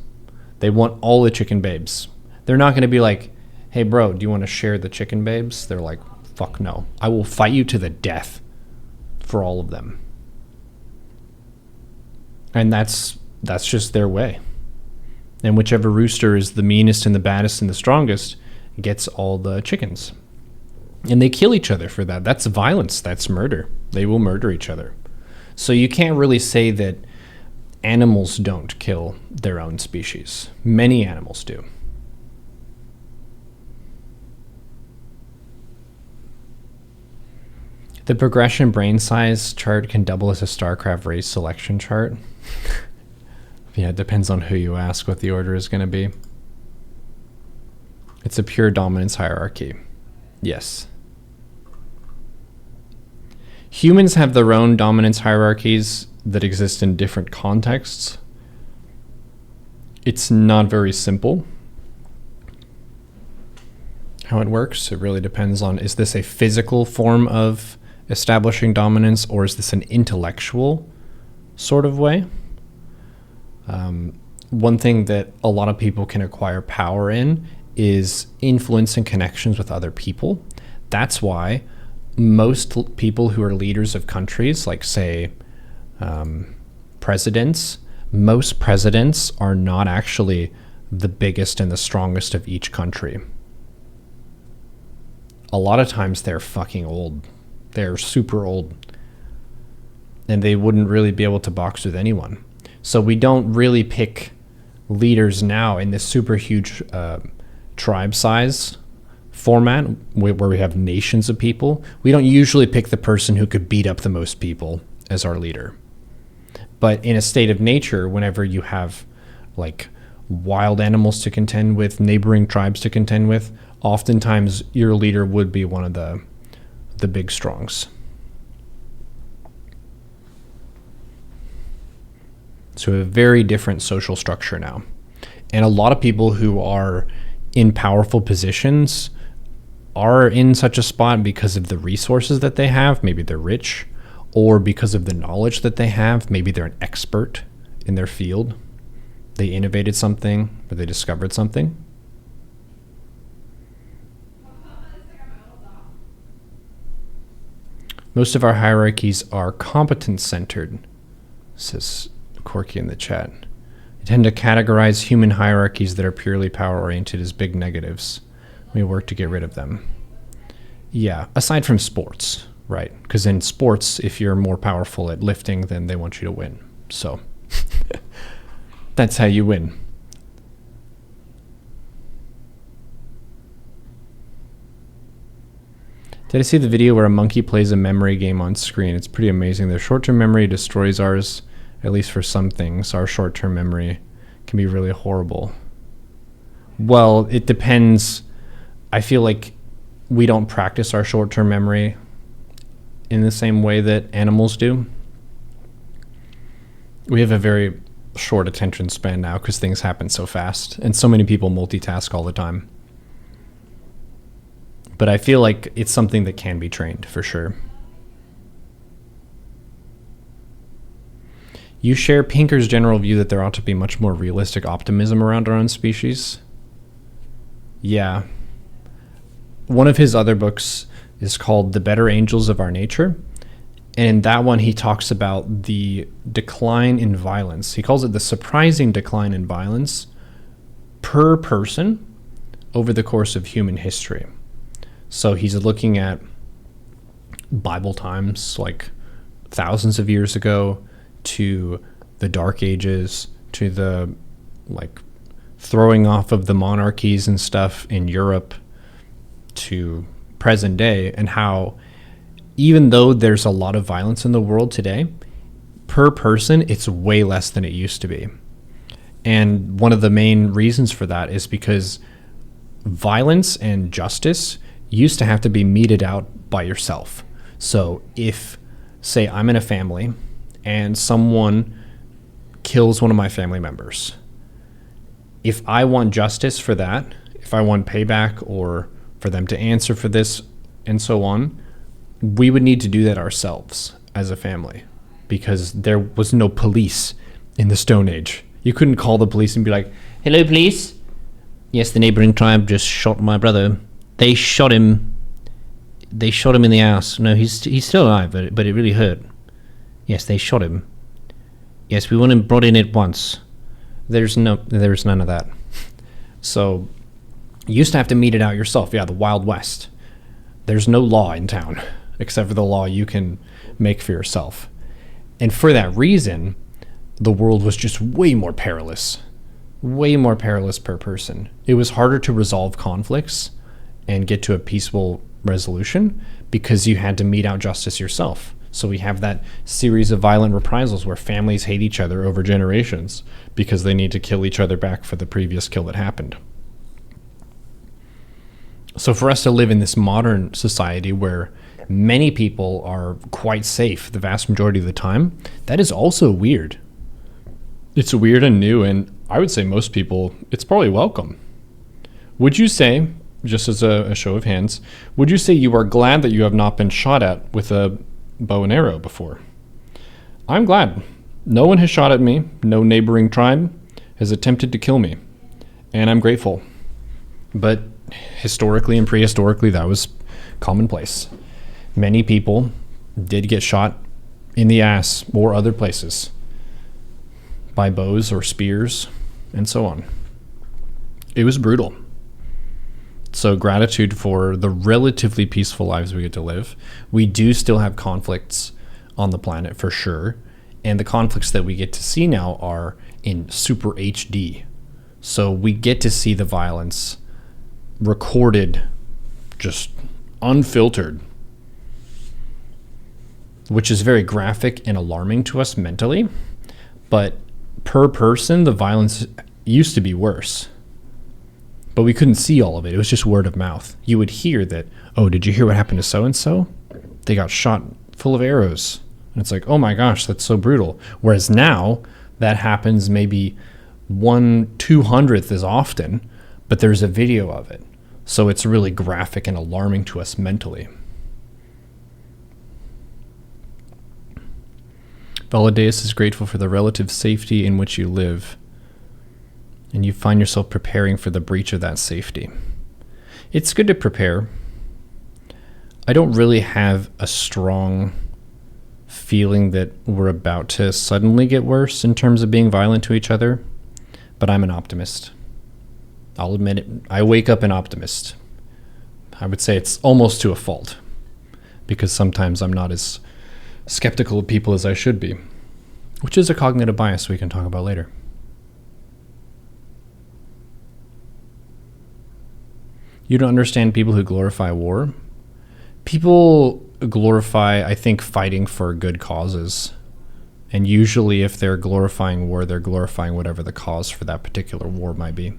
They want all the chicken babes. They're not going to be like, hey, bro, do you want to share the chicken babes? They're like, fuck no. I will fight you to the death for all of them. And that's just their way. And whichever rooster is the meanest and the baddest and the strongest gets all the chickens. And they kill each other for that. That's violence. That's murder. They will murder each other. So you can't really say that animals don't kill their own species. Many animals do. The progression brain size chart can double as a StarCraft race selection chart. Yeah, it depends on who you ask what the order is going to be. It's a pure dominance hierarchy. Yes. Humans have their own dominance hierarchies that exist in different contexts. It's not very simple how it works. It really depends on, is this a physical form of establishing dominance, or is this an intellectual sort of way? One thing that a lot of people can acquire power in is influence and connections with other people. That's why most people who are leaders of countries, like say presidents, most presidents are not actually the biggest and the strongest of each country. A lot of times they're fucking old. They're super old. And they wouldn't really be able to box with anyone. So we don't really pick leaders now in this super huge tribe size format where we have nations of people. We don't usually pick the person who could beat up the most people as our leader. But in a state of nature, whenever you have like wild animals to contend with, neighboring tribes to contend with, oftentimes your leader would be one of the big strongs. So a very different social structure now. And a lot of people who are in powerful positions are in such a spot because of the resources that they have. Maybe they're rich, or because of the knowledge that they have. Maybe they're an expert in their field. They innovated something, or they discovered something. Most of our hierarchies are competence-centered, says Corky in the chat. They tend to categorize human hierarchies that are purely power-oriented as big negatives. We work to get rid of them. Yeah, aside from sports, right? Because in sports, if you're more powerful at lifting, then they want you to win. So that's how you win. Did I see the video where a monkey plays a memory game on screen? It's pretty amazing. Their short-term memory destroys ours, at least for some things. Our short-term memory can be really horrible. Well, it depends. I feel like we don't practice our short-term memory in the same way that animals do. We have a very short attention span now because things happen so fast, and so many people multitask all the time. But I feel like it's something that can be trained for sure. You share Pinker's general view that there ought to be much more realistic optimism around our own species? Yeah. One of his other books is called The Better Angels of Our Nature. And in that one, he talks about the decline in violence. He calls it the surprising decline in violence per person over the course of human history. So he's looking at Bible times, like thousands of years ago, to the Dark Ages, to the like throwing off of the monarchies and stuff in Europe, to present day, and how even though there's a lot of violence in the world today, per person, it's way less than it used to be. And one of the main reasons for that is because violence and justice used to have to be meted out by yourself. So if, say, I'm in a family and someone kills one of my family members, if I want justice for that, if I want payback or for them to answer for this and so on, we would need to do that ourselves as a family, because there was no police in the Stone Age. You couldn't call the police and be like, "Hello, police. Yes, the neighboring tribe just shot my brother. They shot him. They shot him in the ass. No, he's still alive, but it really hurt. Yes, they shot him. Yes, we want him brought in at once." There's none of that. So you used to have to mete it out yourself. Yeah, the Wild West. There's no law in town except for the law you can make for yourself. And for that reason, the world was just way more perilous per person. It was harder to resolve conflicts and get to a peaceful resolution because you had to mete out justice yourself. So we have that series of violent reprisals where families hate each other over generations because they need to kill each other back for the previous kill that happened. So for us to live in this modern society where many people are quite safe the vast majority of the time, that is also weird. It's weird and new, and I would say most people, it's probably welcome. Would you say, just as a show of hands, would you say you are glad that you have not been shot at with a bow and arrow before? I'm glad. No one has shot at me. No neighboring tribe has attempted to kill me. And I'm grateful. But historically and prehistorically, that was commonplace. Many people did get shot in the ass or other places by bows or spears and so on. It was brutal. So gratitude for the relatively peaceful lives we get to live. We do still have conflicts on the planet for sure. And the conflicts that we get to see now are in super HD. So we get to see the violence recorded, just unfiltered, which is very graphic and alarming to us mentally. But per person, the violence used to be worse. But we couldn't see all of it. It was just word of mouth. You would hear that, "Oh, did you hear what happened to so-and-so? They got shot full of arrows." And it's like, oh my gosh, that's so brutal. Whereas now, that happens maybe 1/200th as often, but there's a video of it. So it's really graphic and alarming to us mentally. Oladeus is grateful for the relative safety in which you live, and you find yourself preparing for the breach of that safety. It's good to prepare. I don't really have a strong feeling that we're about to suddenly get worse in terms of being violent to each other, but I'm an optimist. I'll admit it. I wake up an optimist. I would say it's almost to a fault, because sometimes I'm not as skeptical of people as I should be, which is a cognitive bias we can talk about later. You don't understand people who glorify war? People glorify, I think, fighting for good causes. And usually if they're glorifying war, they're glorifying whatever the cause for that particular war might be.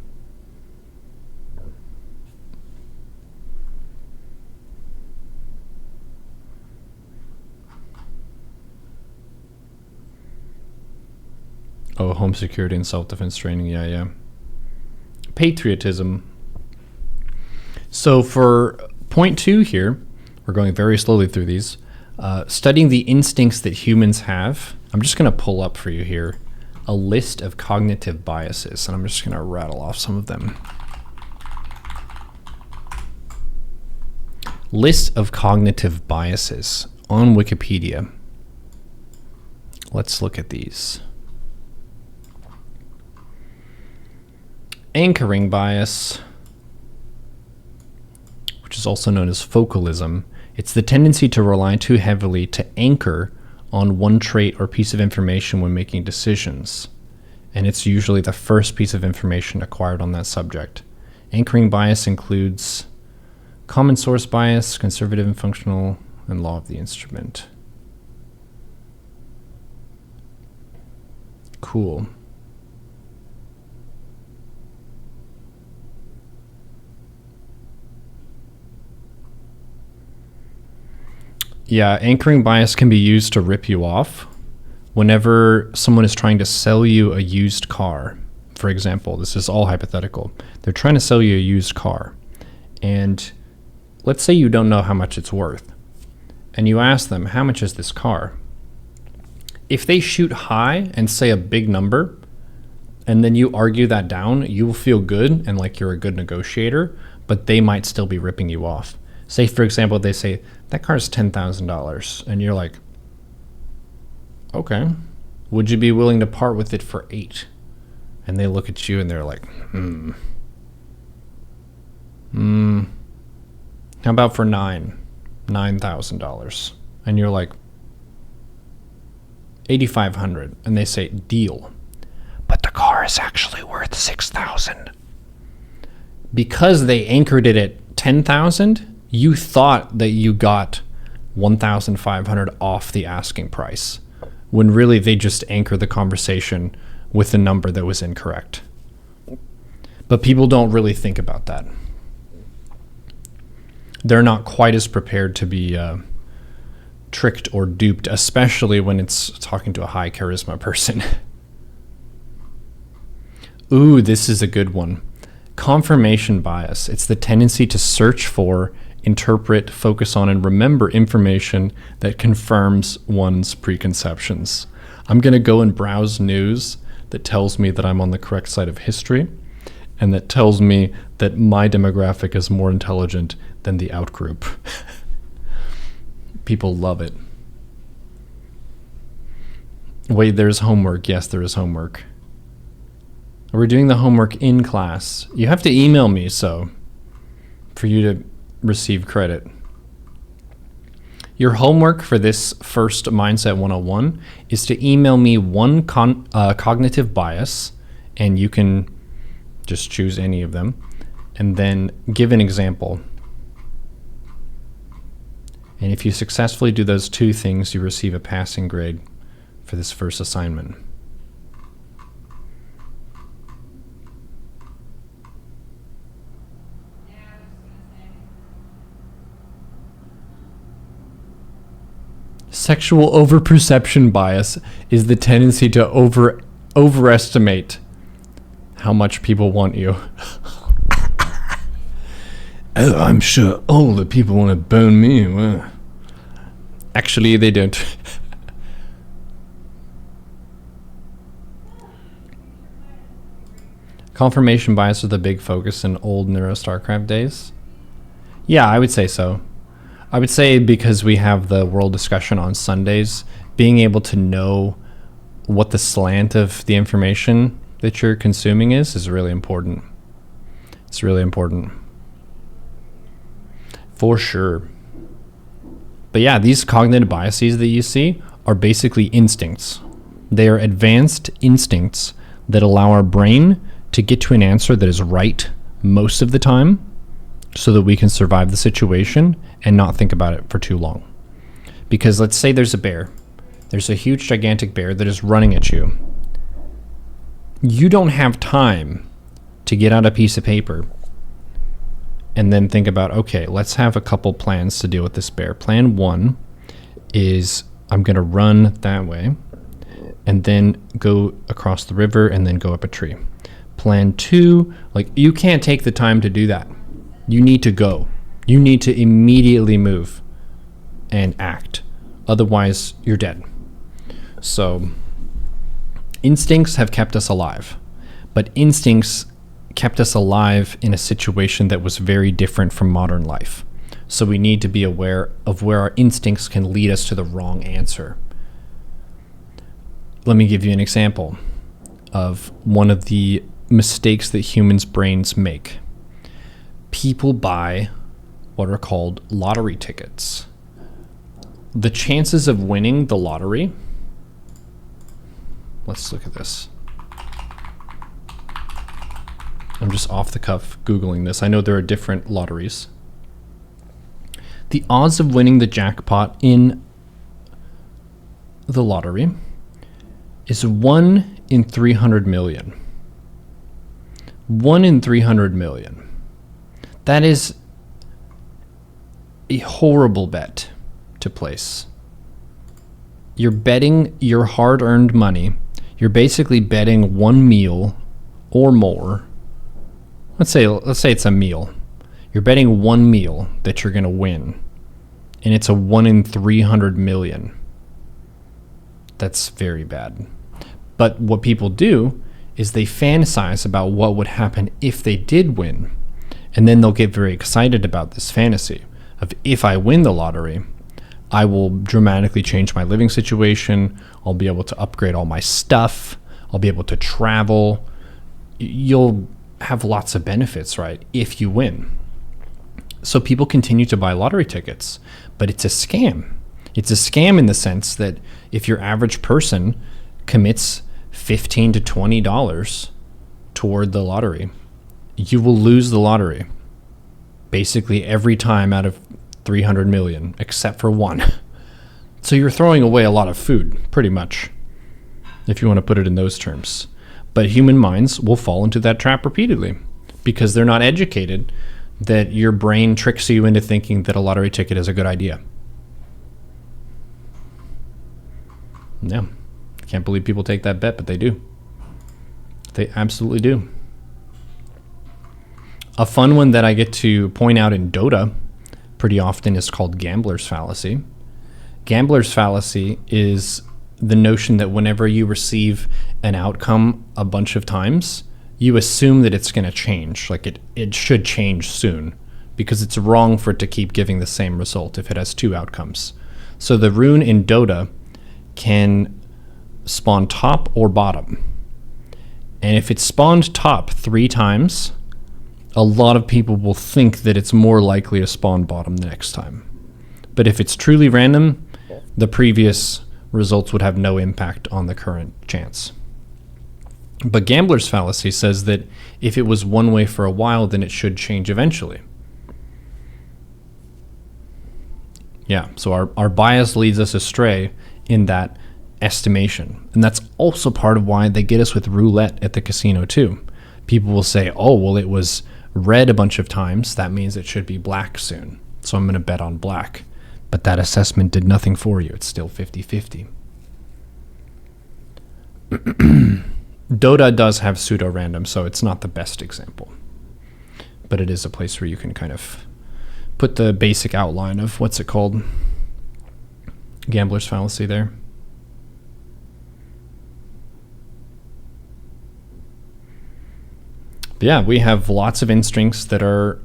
Oh, home security and self-defense training, yeah. Patriotism. So for point 2 here, we're going very slowly through these. Studying the instincts that humans have. I'm just going to pull up for you here a list of cognitive biases, and I'm just going to rattle off some of them. List of cognitive biases on Wikipedia. Let's look at these. Anchoring bias, which is also known as focalism. It's the tendency to rely too heavily to anchor on one trait or piece of information when making decisions. And it's usually the first piece of information acquired on that subject. Anchoring bias includes common source bias, conservative and functional, and law of the instrument. Cool. Yeah, anchoring bias can be used to rip you off. Whenever someone is trying to sell you a used car, for example, this is all hypothetical. They're trying to sell you a used car, and let's say you don't know how much it's worth, and you ask them, how much is this car? If they shoot high and say a big number, and then you argue that down, you will feel good and like you're a good negotiator, but they might still be ripping you off. Say, for example, they say, that car's $10,000. And you're like, okay, would you be willing to part with it for $8,000? And they look at you and they're like, how about for $9,000? And you're like, $8,500. And they say, deal. But the car is actually worth $6,000. Because they anchored it at $10,000, you thought that you got $1,500 off the asking price, when really they just anchored the conversation with a number that was incorrect. But people don't really think about that. They're not quite as prepared to be tricked or duped, especially when it's talking to a high charisma person. Ooh, this is a good one. Confirmation bias. It's the tendency to search for, interpret, focus on, and remember information that confirms one's preconceptions. I'm going to go and browse news that tells me that I'm on the correct side of history, and that tells me that my demographic is more intelligent than the outgroup. People love it. Wait, there's homework. Yes, there is homework. We're doing the homework in class. You have to email me so for you to receive credit. Your homework for this first Mindset 101 is to email me one cognitive bias, and you can just choose any of them, and then give an example. And if you successfully do those 2 things, you receive a passing grade for this first assignment. Sexual overperception bias is the tendency to overestimate how much people want you. Oh, I'm sure all the people want to bone me. Well, actually, they don't. Confirmation bias was the big focus in old Neuro StarCraft days. Yeah, I would say so. I would say because we have the world discussion on Sundays, being able to know what the slant of the information that you're consuming is really important. It's really important. For sure. But yeah, these cognitive biases that you see are basically instincts. They are advanced instincts that allow our brain to get to an answer that is right most of the time so that we can survive the situation and not think about it for too long. Because let's say there's a bear. There's a huge, gigantic bear that is running at you. You don't have time to get out a piece of paper and then think about, okay, let's have a couple plans to deal with this bear. Plan 1 is I'm going to run that way and then go across the river and then go up a tree. Plan 2, like, you can't take the time to do that. You need to go. You need to immediately move and act. Otherwise, you're dead. So, instincts have kept us alive. But instincts kept us alive in a situation that was very different from modern life. So we need to be aware of where our instincts can lead us to the wrong answer. Let me give you an example of one of the mistakes that humans' brains make. People buy what are called lottery tickets. The chances of winning the lottery, let's look at this. I'm just off the cuff Googling this. I know there are different lotteries. The odds of winning the jackpot in the lottery is 1 in 300 million. 1 in 300 million. That is a horrible bet to place. You're betting your hard-earned money. You're basically betting one meal or more. Let's say it's a meal. You're betting one meal that you're going to win, and it's a 1 in 300 million. That's very bad. But what people do is they fantasize about what would happen if they did win, and then they'll get very excited about this fantasy of, if I win the lottery, I will dramatically change my living situation. I'll be able to upgrade all my stuff. I'll be able to travel. You'll have lots of benefits, right, if you win. So people continue to buy lottery tickets, but it's a scam. It's a scam in the sense that if your average person commits $15 to $20 toward the lottery, you will lose the lottery basically every time out of 300 million, except for one. So you're throwing away a lot of food, pretty much, if you want to put it in those terms. But human minds will fall into that trap repeatedly because they're not educated that your brain tricks you into thinking that a lottery ticket is a good idea. Yeah, I can't believe people take that bet, but they do. They absolutely do. A fun one that I get to point out in Dota pretty often is called gambler's fallacy. Gambler's fallacy is the notion that whenever you receive an outcome a bunch of times, you assume that it's going to change. Like it should change soon, because it's wrong for it to keep giving the same result if it has 2 outcomes. So the rune in Dota can spawn top or bottom. And if it's spawned top 3 times, a lot of people will think that it's more likely to spawn bottom the next time. But if it's truly random, the previous results would have no impact on the current chance. But gambler's fallacy says that if it was one way for a while, then it should change eventually. Yeah, so our bias leads us astray in that estimation. And that's also part of why they get us with roulette at the casino too. People will say, oh, well, it was red a bunch of times. That means it should be black soon. So I'm going to bet on black. But that assessment did nothing for you. It's still 50-50. Dota does have pseudo-random, so it's not the best example. But it is a place where you can kind of put the basic outline of what's it called? Gambler's fallacy there. But yeah, we have lots of instincts that are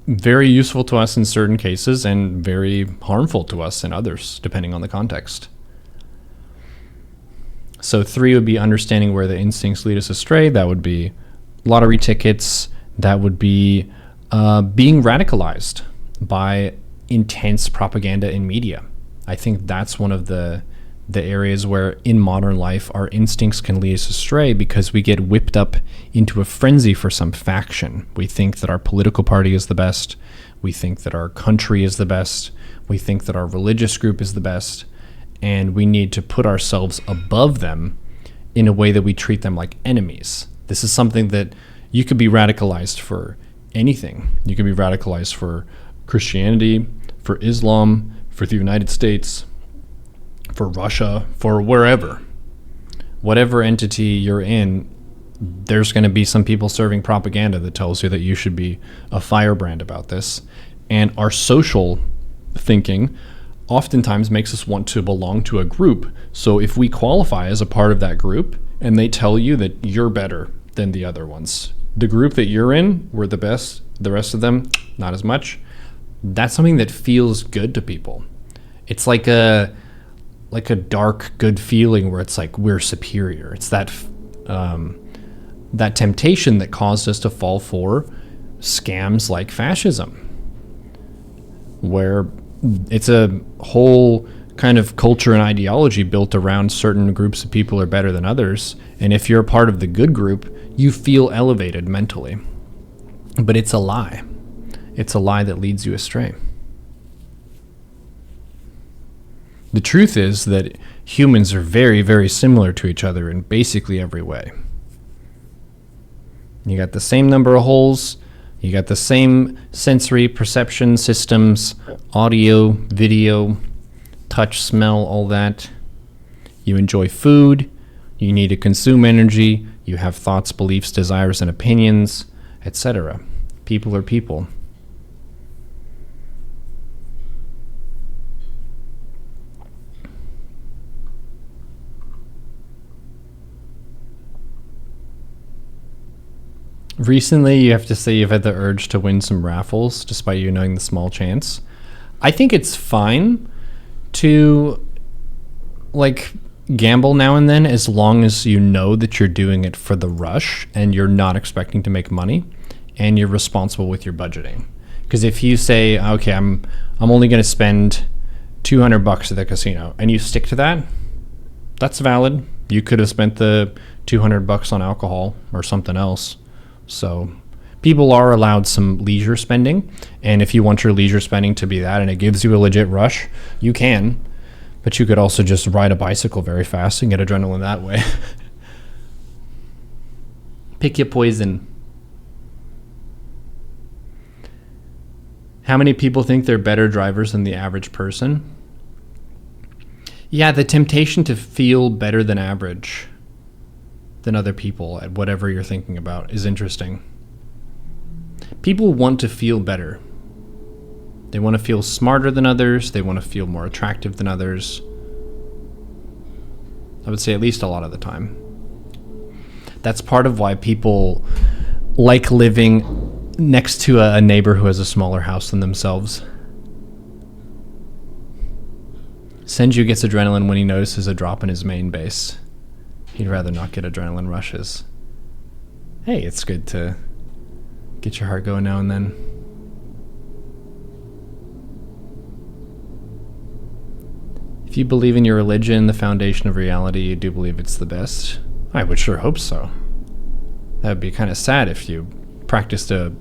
very useful to us in certain cases and very harmful to us in others, depending on the context. So 3 would be understanding where the instincts lead us astray. That would be lottery tickets. That would be being radicalized by intense propaganda in media. I think that's one of the areas where in modern life our instincts can lead us astray, because we get whipped up into a frenzy for some faction. We think that our political party is the best. We think that our country is the best. We think that our religious group is the best. And we need to put ourselves above them in a way that we treat them like enemies. This is something that you could be radicalized for anything. You could be radicalized for Christianity, for Islam, for the United States, for Russia, for wherever. Whatever entity you're in, there's going to be some people serving propaganda that tells you that you should be a firebrand about this. And our social thinking oftentimes makes us want to belong to a group. So if we qualify as a part of that group and they tell you that you're better than the other ones, the group that you're in, we're the best, the rest of them, not as much, that's something that feels good to people. It's like a dark, good feeling where it's like we're superior. It's that temptation that caused us to fall for scams like fascism, where it's a whole kind of culture and ideology built around certain groups of people are better than others. And if you're a part of the good group, you feel elevated mentally. But it's a lie. It's a lie that leads you astray. The truth is that humans are very, very similar to each other in basically every way. You got the same number of holes. You got the same sensory perception systems, audio, video, touch, smell, all that. You enjoy food. You need to consume energy. You have thoughts, beliefs, desires, and opinions, etc. People are people. Recently, you have to say you've had the urge to win some raffles, despite you knowing the small chance. I think it's fine to, gamble now and then, as long as you know that you're doing it for the rush and you're not expecting to make money and you're responsible with your budgeting. Because if you say, okay, I'm only going to spend $200 at the casino, and you stick to that, that's valid. You could have spent the $200 on alcohol or something else. So people are allowed some leisure spending, and if you want your leisure spending to be that and it gives you a legit rush, you can. But you could also just ride a bicycle very fast and get adrenaline that way. Pick your poison. How many people think they're better drivers than the average person? Yeah, the temptation to feel better than average, than other people at whatever you're thinking about, is interesting. People want to feel better. They want to feel smarter than others. They want to feel more attractive than others. I would say at least a lot of the time. That's part of why people like living next to a neighbor who has a smaller house than themselves. Senju gets adrenaline when he notices a drop in his main base. He'd rather not get adrenaline rushes. Hey, it's good to get your heart going now and then. If you believe in your religion, the foundation of reality, you do believe it's the best? I would sure hope so. That would be kind of sad if you practiced a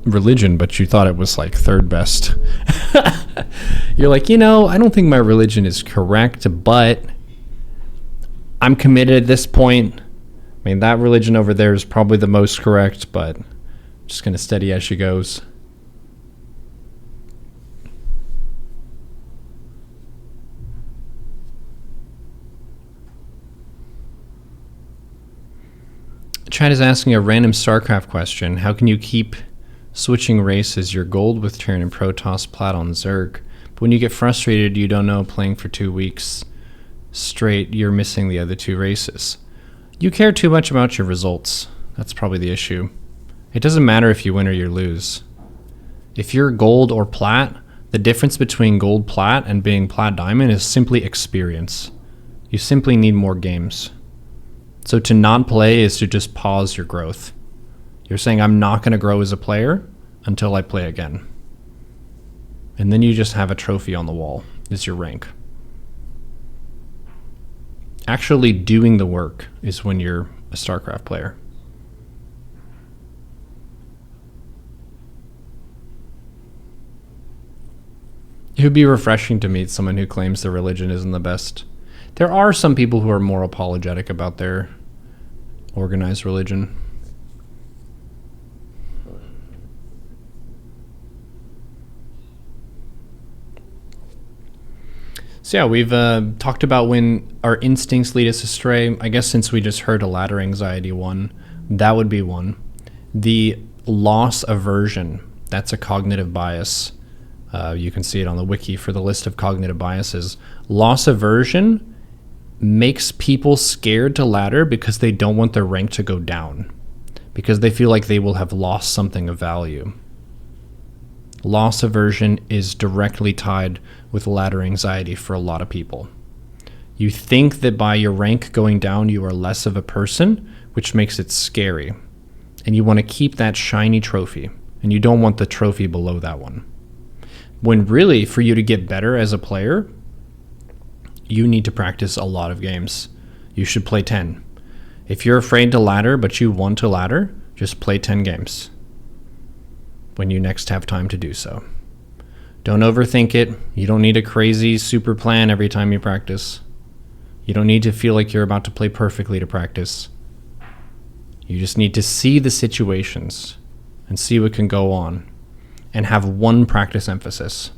religion, but you thought it was like third best. You're like, I don't think my religion is correct, but I'm committed at this point. I mean, that religion over there is probably the most correct, but just kind of steady as she goes. Chad is asking a random StarCraft question. How can you keep switching races? Your gold with Terran and Protoss, Plat on Zerg. But when you get frustrated, you don't know, playing for 2 weeks straight, you're missing the other 2 races. You care too much about your results. That's probably the issue. It doesn't matter if you win or you lose. If you're gold or plat, the difference between gold plat and being plat diamond is simply experience. You simply need more games. So to not play is to just pause your growth. You're saying, I'm not going to grow as a player until I play again. And then you just have a trophy on the wall. It's your rank. Actually doing the work is when you're a StarCraft player. It would be refreshing to meet someone who claims their religion isn't the best. There are some people who are more apologetic about their organized religion. So yeah, we've talked about when our instincts lead us astray. I guess since we just heard a ladder anxiety one, that would be one. The loss aversion, that's a cognitive bias. You can see it on the wiki for the list of cognitive biases. Loss aversion makes people scared to ladder because they don't want their rank to go down, because they feel like they will have lost something of value. Loss aversion is directly tied with ladder anxiety for a lot of people. You think that by your rank going down, you are less of a person, which makes it scary. And you want to keep that shiny trophy, and you don't want the trophy below that one. When really, for you to get better as a player, you need to practice a lot of games. You should play 10. If you're afraid to ladder, but you want to ladder, just play 10 games when you next have time to do so. Don't overthink it. You don't need a crazy super plan every time you practice. You don't need to feel like you're about to play perfectly to practice. You just need to see the situations and see what can go on and have one practice emphasis.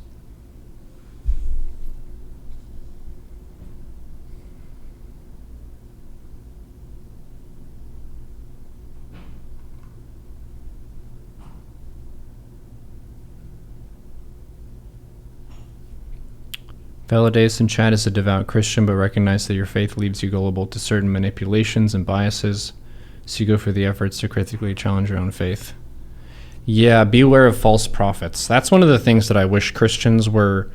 Validates in chat is a devout Christian, but recognize that your faith leaves you gullible to certain manipulations and biases, so you go for the efforts to critically challenge your own faith. Yeah, beware of false prophets. That's one of the things that I wish Christians were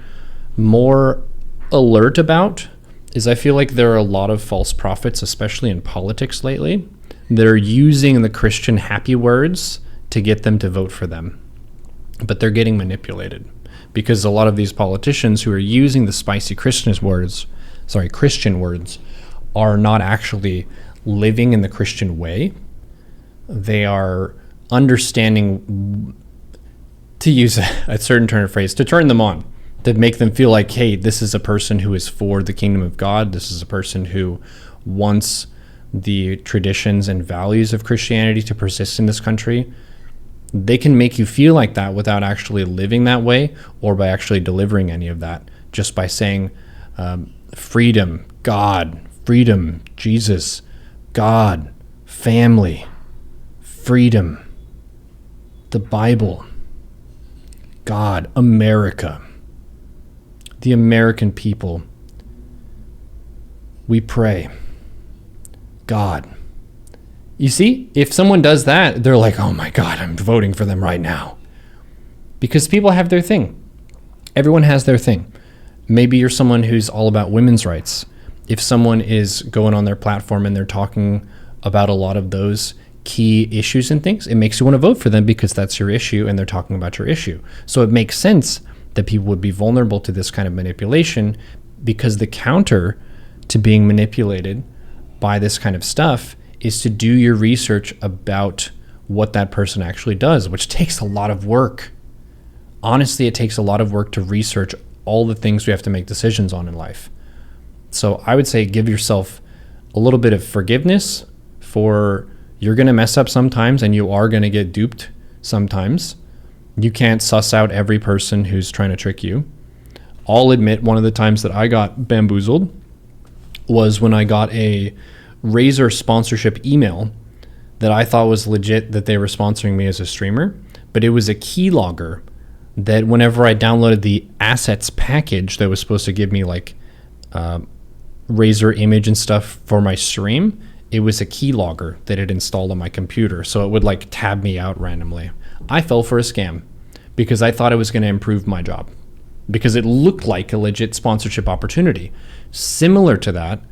more alert about, is I feel like there are a lot of false prophets, especially in politics lately, that are using the Christian happy words to get them to vote for them. But they're getting manipulated, because a lot of these politicians who are using the spicy Christian words are not actually living in the Christian way. They are understanding, to use a certain turn of phrase, to turn them on, to make them feel like, hey, this is a person who is for the kingdom of God. This is a person who wants the traditions and values of Christianity to persist in this country. They can make you feel like that without actually living that way, or by actually delivering any of that, just by saying freedom, God, freedom, Jesus, God, family, freedom, the Bible, God, America, the American people. We pray, God. You see, if someone does that, they're like, oh my God, I'm voting for them right now. Because people have their thing. Everyone has their thing. Maybe you're someone who's all about women's rights. If someone is going on their platform and they're talking about a lot of those key issues and things, it makes you want to vote for them because that's your issue and they're talking about your issue. So it makes sense that people would be vulnerable to this kind of manipulation, because the counter to being manipulated by this kind of stuff is to do your research about what that person actually does, which takes a lot of work. Honestly, it takes a lot of work to research all the things we have to make decisions on in life. So I would say give yourself a little bit of forgiveness for, you're going to mess up sometimes and you are going to get duped sometimes. You can't suss out every person who's trying to trick you. I'll admit one of the times that I got bamboozled was when I got a Razer sponsorship email that I thought was legit, that they were sponsoring me as a streamer, but it was a keylogger that whenever I downloaded the assets package that was supposed to give me like Razer image and stuff for my stream, It was a keylogger that it installed on my computer, so it would like tab me out randomly. I fell for a scam because I thought it was going to improve my job because it looked like a legit sponsorship opportunity. Similar to that,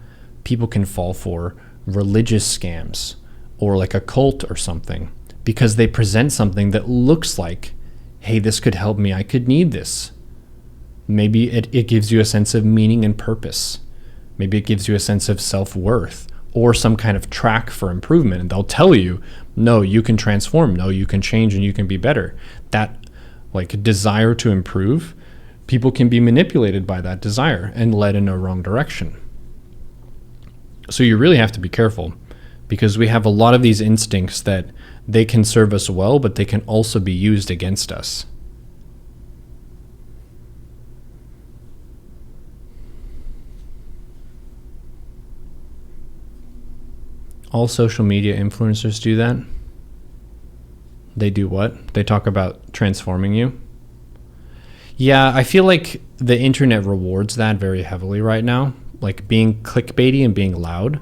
people can fall for religious scams or like a cult or something because they present something that looks like, hey, this could help me. I could need this. Maybe it gives you a sense of meaning and purpose. Maybe it gives you a sense of self-worth or some kind of track for improvement. And they'll tell you, no, you can transform. No, you can change and you can be better. That like desire to improve, people can be manipulated by that desire and led in a wrong direction. So you really have to be careful because we have a lot of these instincts that they can serve us well, but they can also be used against us. All social media influencers do that. They do what? They talk about transforming you. Yeah, I feel like the internet rewards that very heavily right now. Like being clickbaity and being loud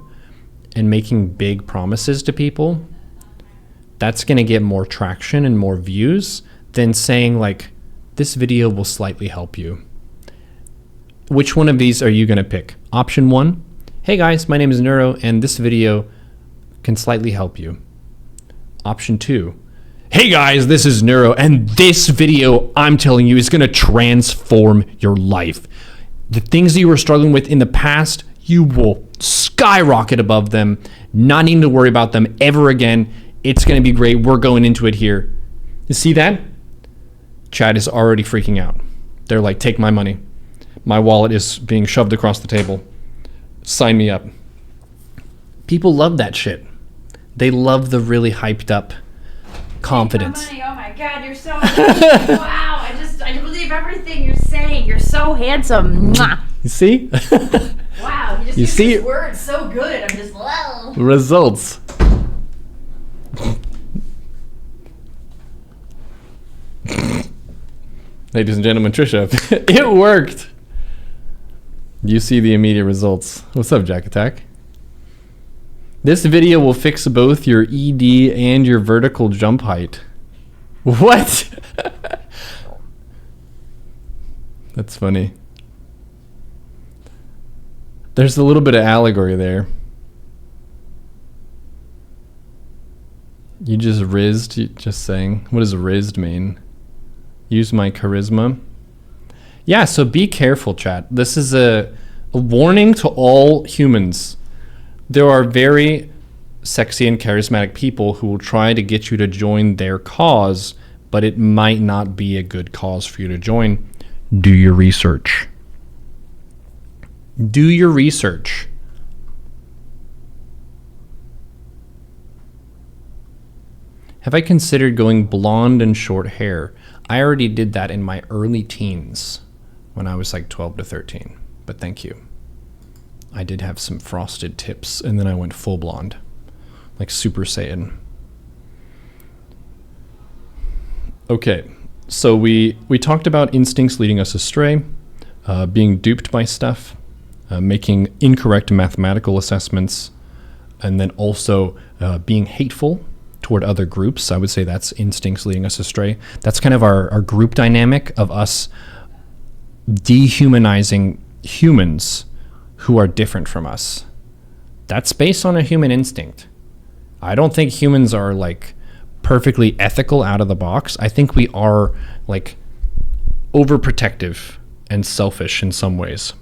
and making big promises to people. That's going to get more traction and more views than saying like, this video will slightly help you. Which one of these are you going to pick? Option 1, hey guys, my name is Neuro and this video can slightly help you. Option 2, hey guys, this is Neuro and this video I'm telling you is going to transform your life. The things that you were struggling with in the past, you will skyrocket above them, not needing to worry about them ever again. It's going to be great. We're going into it here. You see that? Chad is already freaking out. They're like, take my money. My wallet is being shoved across the table. Sign me up. People love that shit. They love the really hyped up confidence. Money. Oh my God, you're so wow! I believe everything you're saying. You're so handsome. Mwah. You see? Wow, you just use words so good. I'm just wow. Results. Ladies and gentlemen, Trisha, it worked. You see the immediate results. What's up, Jack Attack? This video will fix both your ED and your vertical jump height. What? That's funny. There's a little bit of allegory there. You just rizzed, just saying. What does rizzed mean? Use my charisma. Yeah, so be careful, chat. This is a warning to all humans. There are very sexy and charismatic people who will try to get you to join their cause, but it might not be a good cause for you to join. Do your research. Do your research. Have I considered going blonde and short hair? I already did that in my early teens when I was like 12 to 13, but thank you. I did have some frosted tips and then I went full blonde, like Super Saiyan. Okay, so we talked about instincts leading us astray, being duped by stuff, making incorrect mathematical assessments, and then also being hateful toward other groups. I would say that's instincts leading us astray. That's kind of our group dynamic of us dehumanizing humans who are different from us. That's based on a human instinct. I don't think humans are like perfectly ethical out of the box. I think we are like overprotective and selfish in some ways,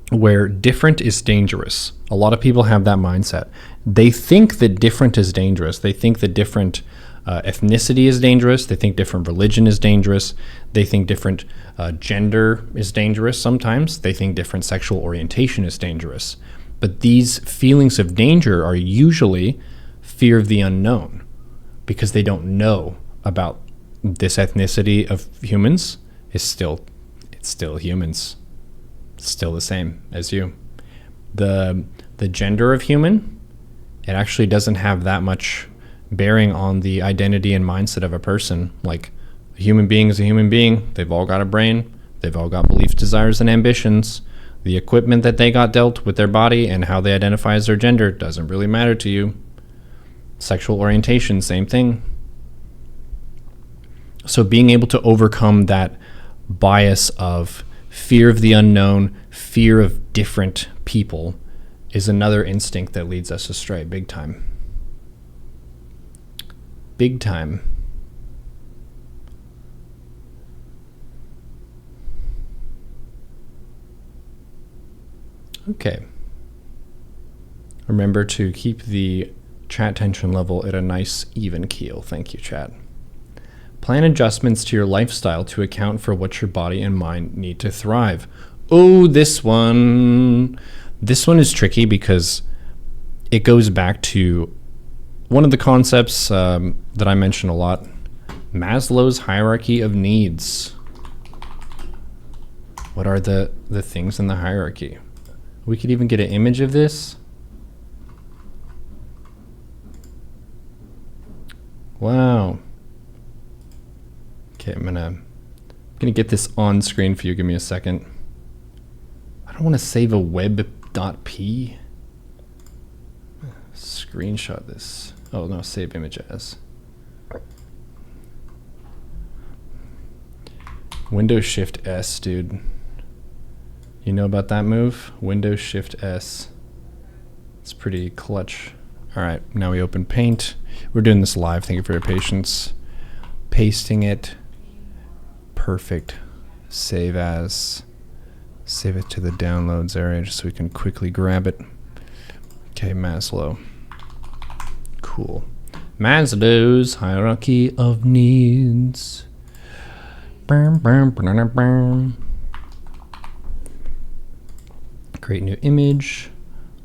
where different is dangerous. A lot of people have that mindset. They think that different is dangerous. They think that different ethnicity is dangerous. They think different religion is dangerous. They think different gender is dangerous sometimes. They think different sexual orientation is dangerous. But these feelings of danger are usually fear of the unknown because they don't know about this ethnicity of humans. It's still humans. It's still the same as you. The gender of human, it actually doesn't have that much bearing on the identity and mindset of a person. Like, a human being is a human being. They've all got a brain. They've all got beliefs, desires, and ambitions. The equipment that they got dealt with their body and how they identify as their gender doesn't really matter to you. Sexual orientation, same thing. So being able to overcome that bias of fear of the unknown, fear of different people, is another instinct that leads us astray big time. Big time. Okay. Remember to keep the chat tension level at a nice even keel. Thank you, chat. Plan adjustments to your lifestyle to account for what your body and mind need to thrive. Oh, this one. This one is tricky because it goes back to one of the concepts that I mention a lot, Maslow's hierarchy of needs. What are the things in the hierarchy? We could even get an image of this. Wow. Okay, I'm gonna get this on screen for you. Give me a second. I don't want to save a web.p. Screenshot this. Oh no, save image as. Windows Shift S, dude. You know about that move? Windows Shift S. It's pretty clutch. All right, now we open Paint. We're doing this live. Thank you for your patience. Pasting it. Perfect. Save as. Save it to the downloads area just so we can quickly grab it. Okay, Maslow. Cool. Maslow's hierarchy of needs. Create new image.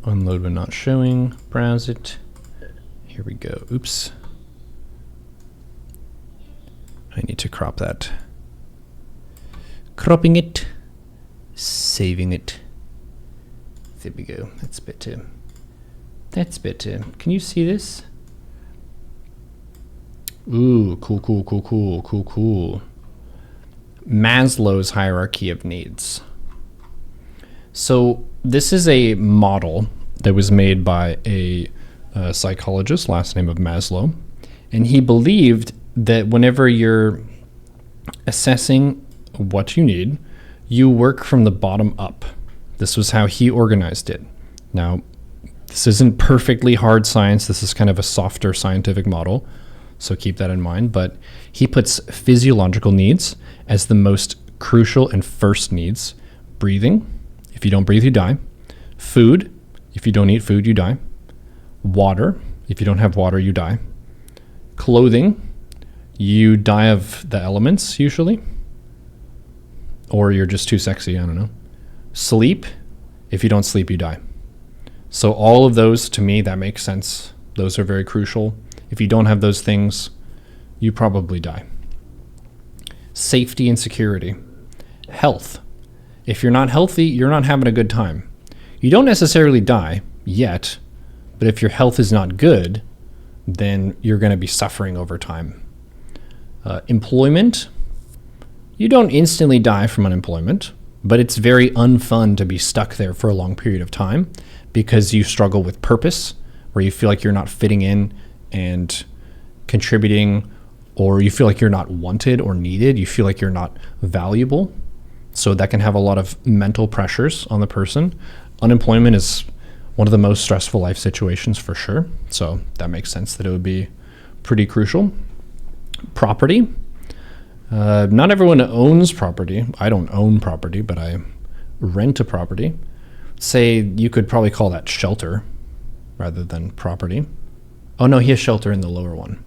Unload when not showing. Browse it. Here we go. Oops. I need to crop that. Cropping it. Saving it. There we go. That's better. That's better. Can you see this? Ooh, cool, cool, cool, cool, cool, cool. Maslow's hierarchy of needs. So this is a model that was made by a psychologist, last name of Maslow, and he believed that whenever you're assessing what you need, you work from the bottom up. This was how he organized it. Now, this isn't perfectly hard science. This is kind of a softer scientific model, so keep that in mind. But he puts physiological needs as the most crucial and first needs. Breathing. If you don't breathe, you die. Food. If you don't eat food, you die. Water. If you don't have water, you die. Clothing. You die of the elements, usually. Or you're just too sexy, I don't know. Sleep. If you don't sleep, you die. So all of those, to me, that makes sense. Those are very crucial. If you don't have those things, you probably die. Safety and security. Health. If you're not healthy, you're not having a good time. You don't necessarily die yet, but if your health is not good, then you're going to be suffering over time. Employment. You don't instantly die from unemployment, but it's very unfun to be stuck there for a long period of time because you struggle with purpose, where you feel like you're not fitting in and contributing, or you feel like you're not wanted or needed. You feel like you're not valuable. So that can have a lot of mental pressures on the person. Unemployment is one of the most stressful life situations for sure. So that makes sense that it would be pretty crucial. Property. Not everyone owns property. I don't own property, but I rent a property. Say you could probably call that shelter rather than property. Oh no, he has shelter in the lower one.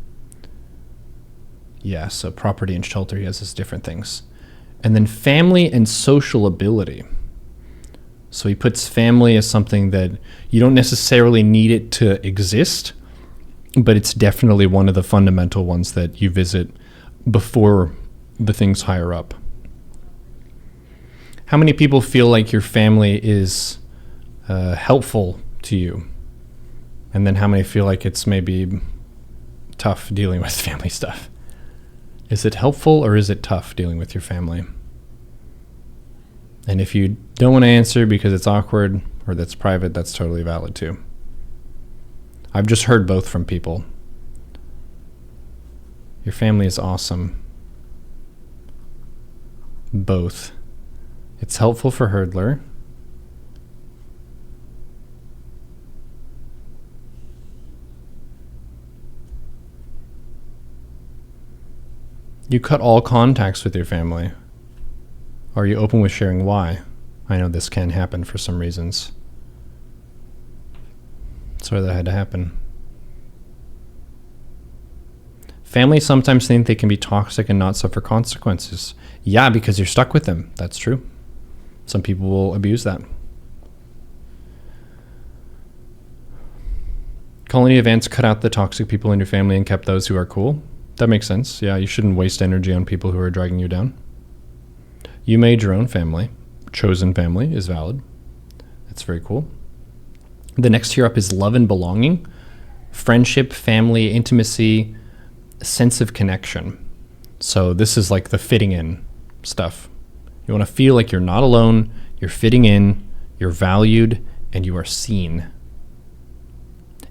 Yeah, so property and shelter, he has as different things. And then family and social ability. So he puts family as something that you don't necessarily need it to exist, but it's definitely one of the fundamental ones that you visit before the things higher up. How many people feel like your family is helpful to you? And then how many feel like it's maybe tough dealing with family stuff? Is it helpful or is it tough dealing with your family? And if you don't want to answer because it's awkward or that's private, that's totally valid too. I've just heard both from people. Your family is awesome. Both. It's helpful for Hurdler. You cut all contacts with your family. Are you open with sharing why? I know this can happen for some reasons. Sorry that had to happen. Families sometimes think they can be toxic and not suffer consequences. Yeah, because you're stuck with them. That's true. Some people will abuse that. Colony events cut out the toxic people in your family and kept those who are cool. That makes sense. Yeah, you shouldn't waste energy on people who are dragging you down. You made your own family. Chosen family is valid. That's very cool. The next tier up is love and belonging. Friendship, family, intimacy, sense of connection. So this is like the fitting in stuff. You want to feel like you're not alone, you're fitting in, you're valued, and you are seen.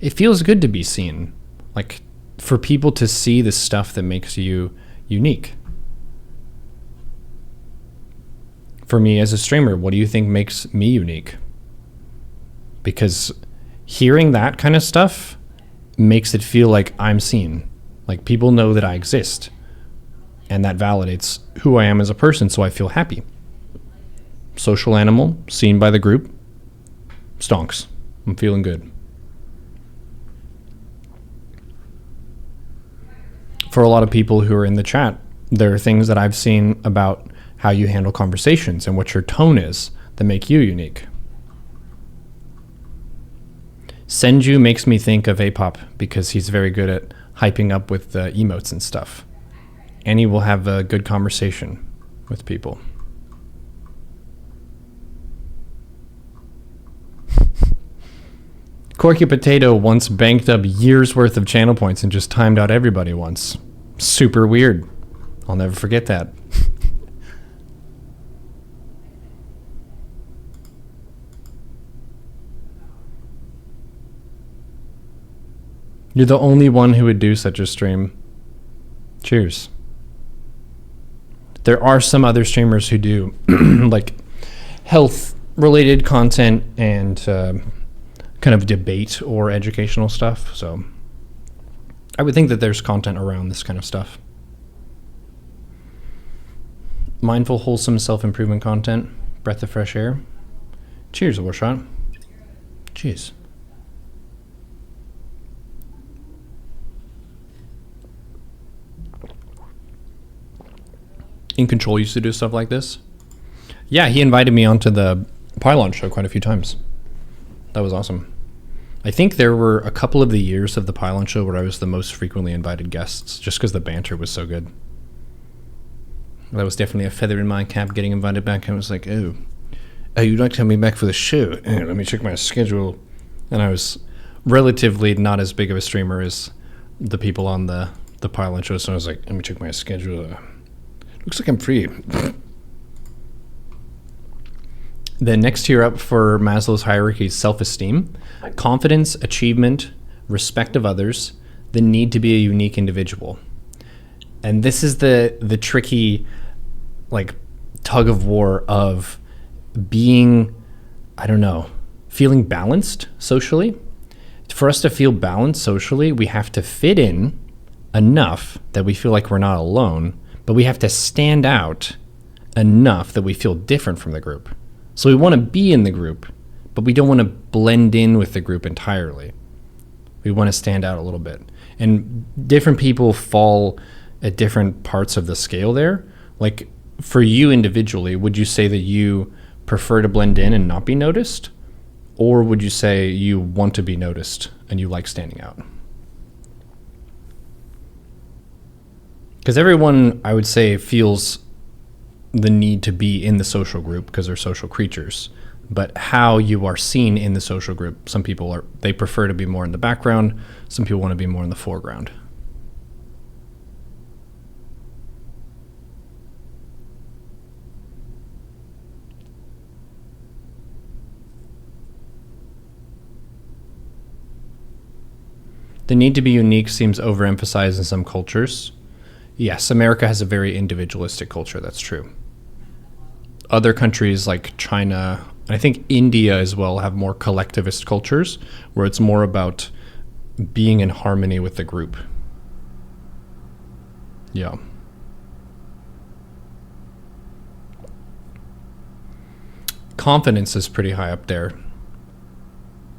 It feels good to be seen. Like, for people to see the stuff that makes you unique. For me as a streamer, what do you think makes me unique? Because hearing that kind of stuff makes it feel like I'm seen. Like, people know that I exist. And that validates who I am as a person, so I feel happy. Social animal, seen by the group, stonks. I'm feeling good. For a lot of people who are in the chat, there are things that I've seen about how you handle conversations and what your tone is that make you unique. Senju makes me think of Apop because he's very good at hyping up with the emotes and stuff. And he will have a good conversation with people. Corky Potato once banked up years worth of channel points and just timed out everybody once. Super weird. I'll never forget that. You're the only one who would do such a stream. Cheers. There are some other streamers who do like health related content and kind of debate or educational stuff. So I would think that there's content around this kind of stuff. Mindful, wholesome self-improvement content. Breath of fresh air. Cheers, Warshot. Cheers. In Control used to do stuff like this. Yeah, he invited me onto the Pylon show quite a few times. That was awesome. I think there were a couple of the years of the Pylon show where I was the most frequently invited guests, just because the banter was so good. That was definitely a feather in my cap getting invited back. I was like, oh, you'd like to have me back for the show? Let me check my schedule. And I was relatively not as big of a streamer as the people on the Pylon show, so I was like, let me check my schedule. Looks like I'm free. The next tier up for Maslow's hierarchy is self-esteem, confidence, achievement, respect of others, the need to be a unique individual. And this is the tricky, like, tug of war of being, I don't know, feeling balanced socially. For us to feel balanced socially, we have to fit in enough that we feel like we're not alone, but we have to stand out enough that we feel different from the group. So we want to be in the group, but we don't want to blend in with the group entirely. We want to stand out a little bit. And different people fall at different parts of the scale there. Like, for you individually, would you say that you prefer to blend in and not be noticed? Or would you say you want to be noticed and you like standing out? Because everyone, I would say, feels the need to be in the social group because they're social creatures. But how you are seen in the social group, some people they prefer to be more in the background. Some people want to be more in the foreground. The need to be unique seems overemphasized in some cultures. Yes, America has a very individualistic culture, that's true. Other countries like China, and I think India as well, have more collectivist cultures where it's more about being in harmony with the group. Yeah. Confidence is pretty high up there.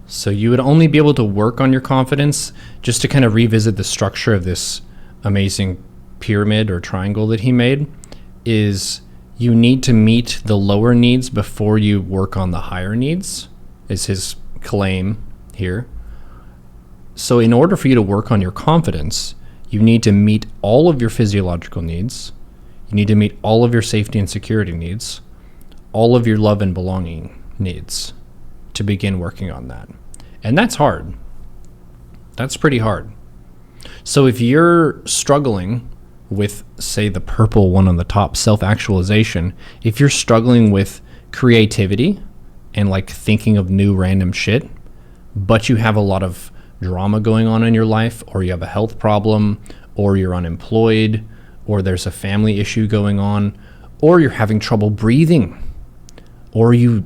So you would only be able to work on your confidence, just to kind of revisit the structure of this amazing pyramid or triangle that he made, is you need to meet the lower needs before you work on the higher needs, is his claim here. So in order for you to work on your confidence, you need to meet all of your physiological needs. You need to meet all of your safety and security needs, all of your love and belonging needs, to begin working on that. And that's hard. That's pretty hard. So if you're struggling with, say, the purple one on the top, self-actualization, if you're struggling with creativity and like thinking of new random shit, but you have a lot of drama going on in your life, or you have a health problem, or you're unemployed, or there's a family issue going on, or you're having trouble breathing, or you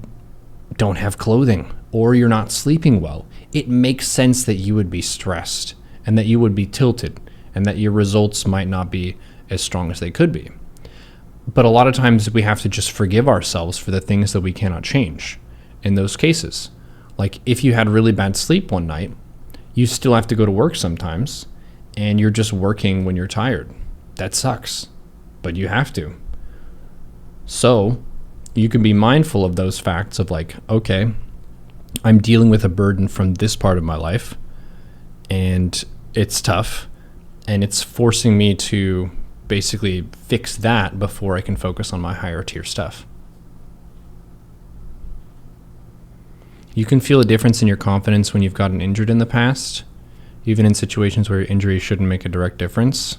don't have clothing, or you're not sleeping well, it makes sense that you would be stressed and that you would be tilted and that your results might not be as strong as they could be. But a lot of times we have to just forgive ourselves for the things that we cannot change in those cases. Like if you had really bad sleep one night, you still have to go to work sometimes, and you're just working when you're tired. That sucks, but you have to. So you can be mindful of those facts of like, okay, I'm dealing with a burden from this part of my life, and it's tough, and it's forcing me to basically fix that before I can focus on my higher tier stuff. You can feel a difference in your confidence when you've gotten injured in the past, even in situations where your injury shouldn't make a direct difference.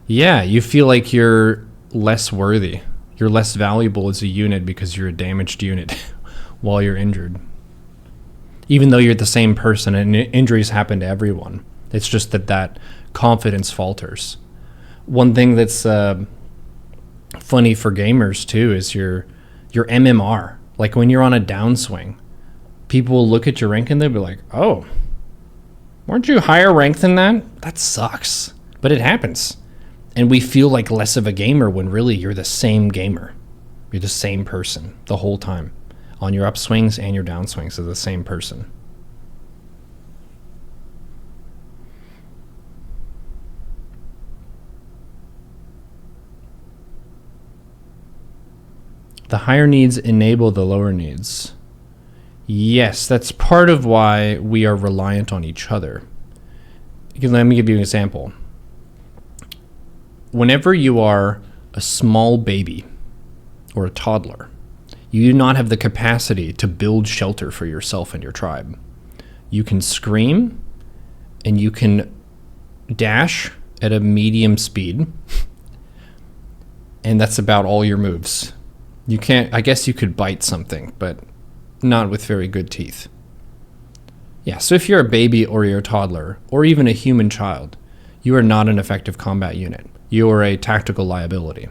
Yeah, you feel like you're less worthy. You're less valuable as a unit because you're a damaged unit while you're injured. Even though you're the same person, and injuries happen to everyone. It's just that confidence falters. One thing that's funny for gamers too is your MMR. Like when you're on a downswing, people will look at your rank and they'll be like, oh, weren't you higher ranked than that? That sucks. But it happens. And we feel like less of a gamer when really you're the same gamer. You're the same person the whole time. On your upswings and your downswings, are the same person. The higher needs enable the lower needs. Yes, that's part of why we are reliant on each other. Let me give you an example. Whenever you are a small baby or a toddler, you do not have the capacity to build shelter for yourself and your tribe. You can scream and you can dash at a medium speed, and that's about all your moves. You can't, I guess you could bite something, but not with very good teeth. Yeah, so if you're a baby or you're a toddler or even a human child, you are not an effective combat unit. You are a tactical liability,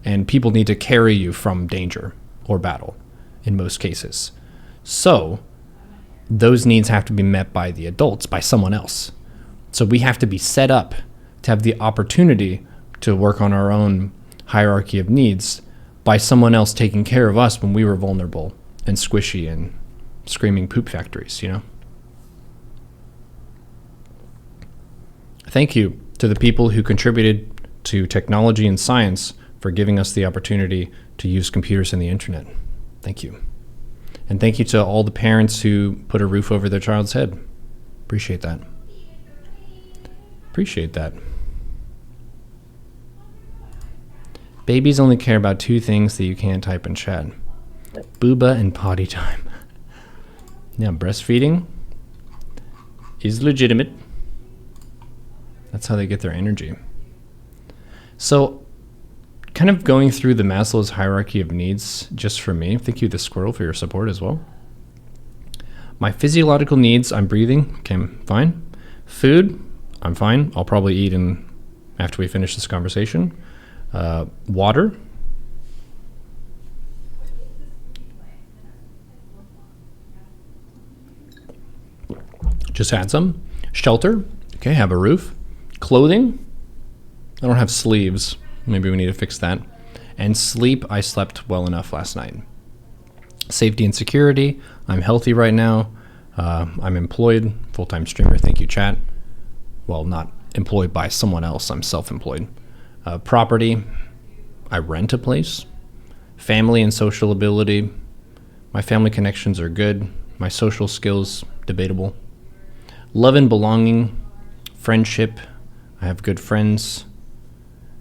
and people need to carry you from danger or battle in most cases. So those needs have to be met by the adults, by someone else. So we have to be set up to have the opportunity to work on our own hierarchy of needs by someone else taking care of us when we were vulnerable and squishy and screaming poop factories, you know? Thank you to the people who contributed to technology and science for giving us the opportunity to use computers and the internet. Thank you. And thank you to all the parents who put a roof over their child's head. Appreciate that. Appreciate that. Babies only care about two things that you can't type in chat. Booba and potty time. Yeah, breastfeeding is legitimate. That's how they get their energy. So, kind of going through the Maslow's hierarchy of needs just for me. Thank you, the squirrel, for your support as well. My physiological needs, I'm breathing. Okay, I'm fine. Food, I'm fine. I'll probably eat after we finish this conversation. Water. Just had some. Shelter. Okay, have a roof. Clothing. I don't have sleeves. Maybe we need to fix that. And sleep, I slept well enough last night. Safety and security. I'm healthy right now. I'm employed, full-time streamer. Thank you, chat. Well, not employed by someone else. I'm self-employed. Property. I rent a place. Family and social ability. My family connections are good. My social skills, debatable. Love and belonging. Friendship. I have good friends.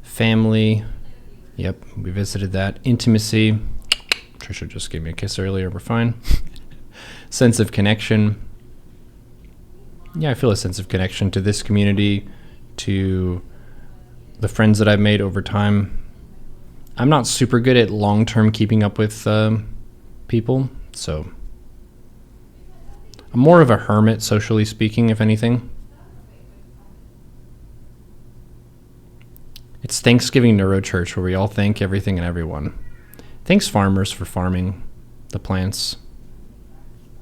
Family. Yep, we visited that. Intimacy. Trisha just gave me a kiss earlier. We're fine. Sense of connection. Yeah, I feel a sense of connection to this community, to the friends that I've made over time. I'm not super good at long-term keeping up with people, so I'm more of a hermit, socially speaking, if anything. It's Thanksgiving Neuro Church, where we all thank everything and everyone. Thanks, farmers, for farming the plants.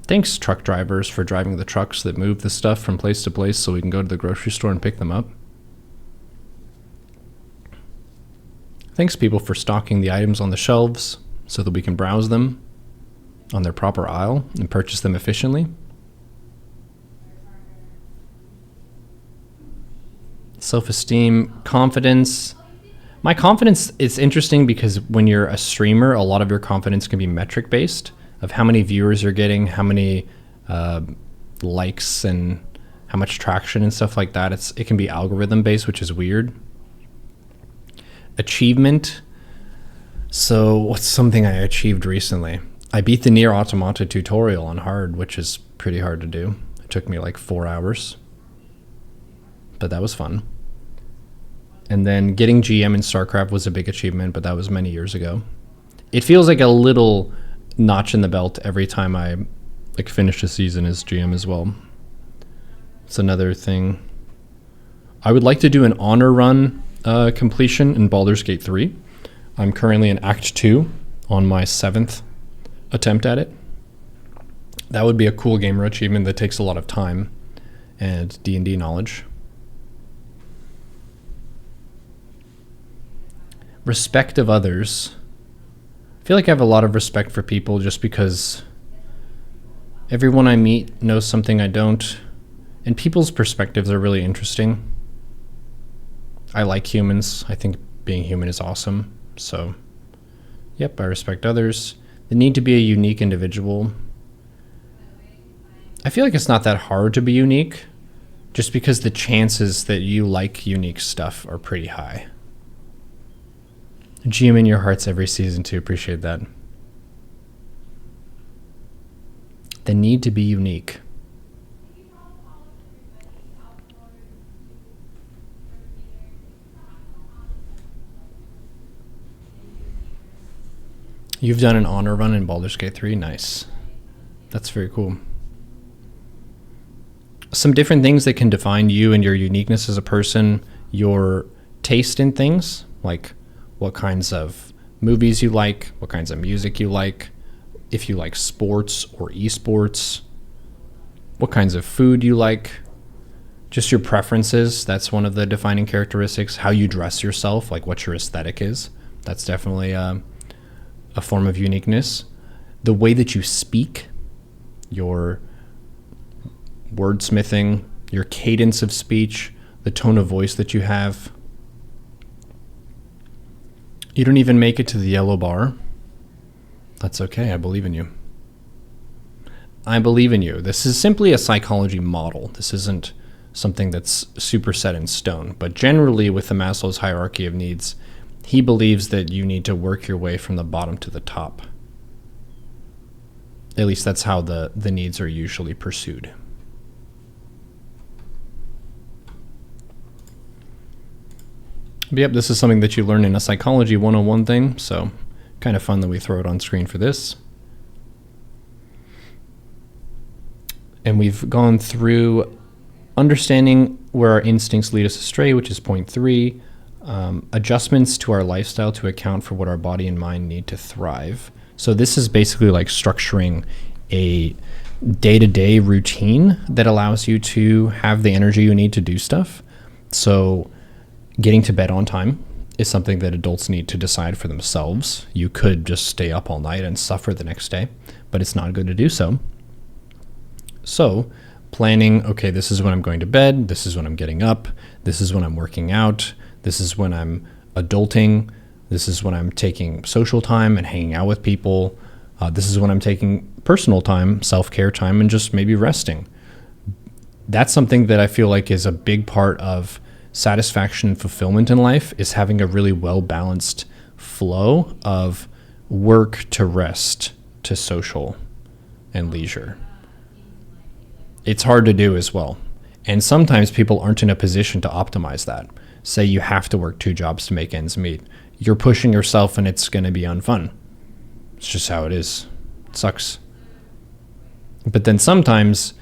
Thanks, truck drivers, for driving the trucks that move the stuff from place to place so we can go to the grocery store and pick them up. Thanks, people, for stocking the items on the shelves so that we can browse them on their proper aisle and purchase them efficiently. Self-esteem, confidence. My confidence is interesting because when you're a streamer, a lot of your confidence can be metric based, of how many viewers you're getting, how many likes and how much traction and stuff like that. It can be algorithm based, which is weird. Achievement. So what's something I achieved recently? I beat the Nier Automata tutorial on hard, which is pretty hard to do. It took me like 4 hours. But that was fun. And then getting GM in StarCraft was a big achievement, but that was many years ago. It feels like a little notch in the belt every time I finish a season as GM as well. It's another thing. I would like to do an honor run completion in Baldur's Gate 3. I'm currently in Act 2 on my 7th attempt at it. That would be a cool gamer achievement that takes a lot of time and D&D knowledge. Respect of others. I feel like I have a lot of respect for people just because everyone I meet knows something I don't, and people's perspectives are really interesting. I like humans. I think being human is awesome. So, yep, I respect others. The need to be a unique individual. I feel like it's not that hard to be unique, just because the chances that you like unique stuff are pretty high. GM in your hearts every season too. Appreciate that. The need to be unique. You've done an honor run in Baldur's Gate 3? Nice. That's very cool. Some different things that can define you and your uniqueness as a person, your taste in things, like what kinds of movies you like, what kinds of music you like, if you like sports or esports, what kinds of food you like, just your preferences. That's one of the defining characteristics. How you dress yourself, like what your aesthetic is. That's definitely a form of uniqueness. The way that you speak, your wordsmithing, your cadence of speech, the tone of voice that you have. You don't even make it to the yellow bar. That's okay. I believe in you. I believe in you. This is simply a psychology model. This isn't something that's super set in stone. But generally, with the Maslow's hierarchy of needs, he believes that you need to work your way from the bottom to the top. At least that's how the needs are usually pursued. But yep, this is something that you learn in a Psychology 101 thing, so kind of fun that we throw it on screen for this. And we've gone through understanding where our instincts lead us astray, which is point 3. Adjustments to our lifestyle to account for what our body and mind need to thrive. So this is basically like structuring a day-to-day routine that allows you to have the energy you need to do stuff. So getting to bed on time is something that adults need to decide for themselves. You could just stay up all night and suffer the next day, but it's not good to do so. So planning, okay, this is when I'm going to bed, this is when I'm getting up, this is when I'm working out, this is when I'm adulting, this is when I'm taking social time and hanging out with people, this is when I'm taking personal time, self-care time, and just maybe resting. That's something that I feel like is a big part of satisfaction and fulfillment in life, is having a really well-balanced flow of work to rest to social and leisure. It's hard to do as well. And sometimes people aren't in a position to optimize that. Say you have to work 2 jobs to make ends meet. You're pushing yourself and it's going to be unfun. It's just how it is. It sucks. But then sometimes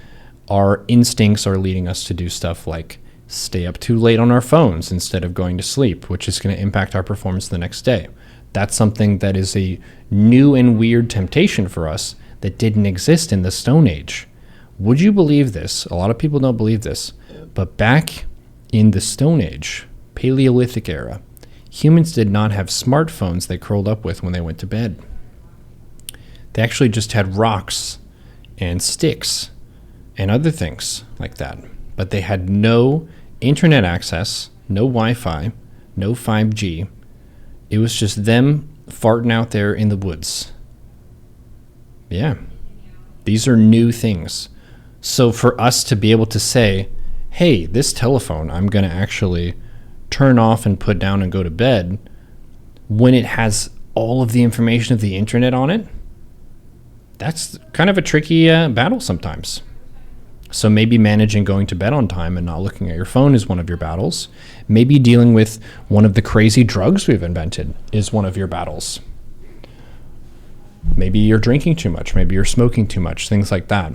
our instincts are leading us to do stuff like stay up too late on our phones instead of going to sleep, which is going to impact our performance the next day. That's something that is a new and weird temptation for us that didn't exist in the Stone Age. Would you believe this? A lot of people don't believe this, but back in the Stone Age, Paleolithic era, humans did not have smartphones they curled up with when they went to bed. They actually just had rocks and sticks and other things like that. But they had no internet access, no Wi-Fi, no 5G. It was just them farting out there in the woods. Yeah. These are new things. So for us to be able to say, hey, this telephone I'm going to actually turn off and put down and go to bed when it has all of the information of the internet on it, that's kind of a tricky battle sometimes. So maybe managing going to bed on time and not looking at your phone is one of your battles. Maybe dealing with one of the crazy drugs we've invented is one of your battles. Maybe you're drinking too much. Maybe you're smoking too much, things like that,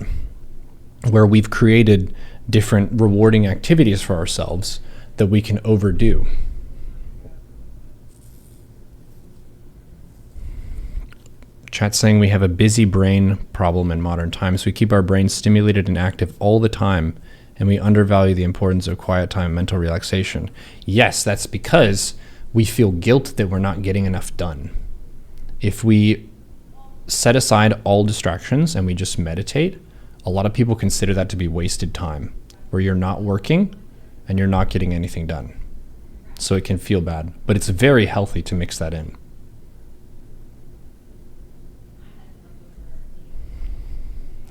where we've created different rewarding activities for ourselves that we can overdo. Chat saying we have a busy brain problem in modern times. We keep our brains stimulated and active all the time, and we undervalue the importance of quiet time and mental relaxation. Yes, that's because we feel guilt that we're not getting enough done. If we set aside all distractions and we just meditate, a lot of people consider that to be wasted time, where you're not working and you're not getting anything done. So it can feel bad, but it's very healthy to mix that in.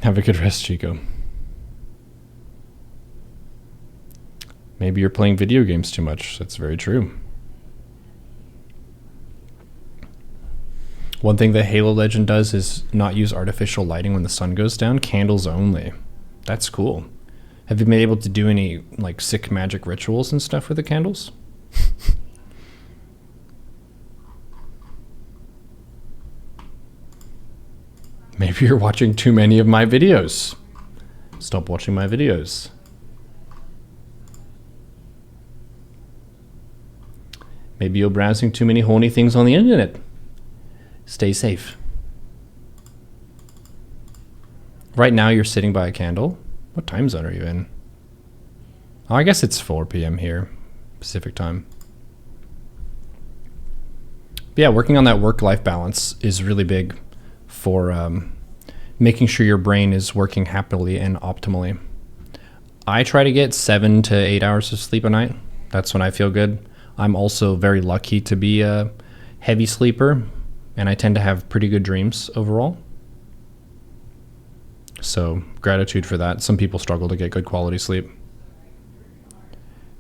Have a good rest, Chico. Maybe you're playing video games too much. That's very true. One thing that Halo Legend does is not use artificial lighting when the sun goes down, candles only. That's cool. Have you been able to do any like sick magic rituals and stuff with the candles? Maybe you're watching too many of my videos. Stop watching my videos. Maybe you're browsing too many horny things on the internet. Stay safe. Right now you're sitting by a candle. What time zone are you in? Oh, I guess it's 4 p.m. here, Pacific time. But yeah, working on that work-life balance is really big for making sure your brain is working happily and optimally. I try to get 7 to 8 hours of sleep a night. That's when I feel good. I'm also very lucky to be a heavy sleeper, and I tend to have pretty good dreams overall. So gratitude for that. Some people struggle to get good quality sleep.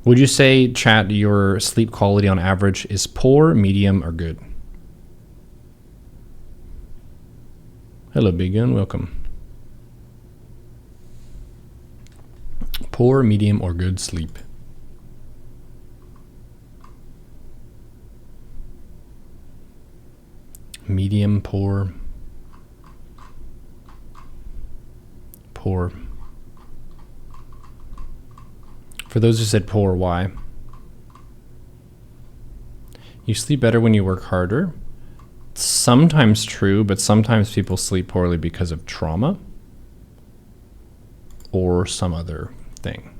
Would you say, chat, your sleep quality on average is poor, medium, or good? Hello, Big Gun. Welcome. Poor, medium, or good sleep? Medium, poor. Poor. For those who said poor, why? You sleep better when you work harder. Sometimes true, but sometimes people sleep poorly because of trauma or some other thing.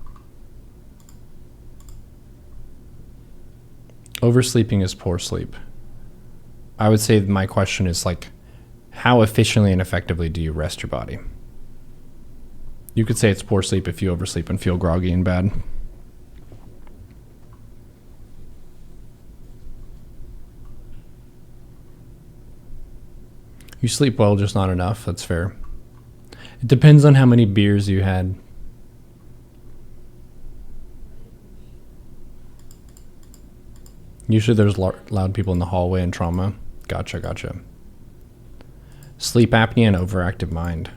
Oversleeping is poor sleep. I would say my question is like, how efficiently and effectively do you rest your body? You could say it's poor sleep if you oversleep and feel groggy and bad. You sleep well, just not enough. That's fair. It depends on how many beers you had. Usually there's loud people in the hallway and trauma. Gotcha. Sleep apnea and overactive mind.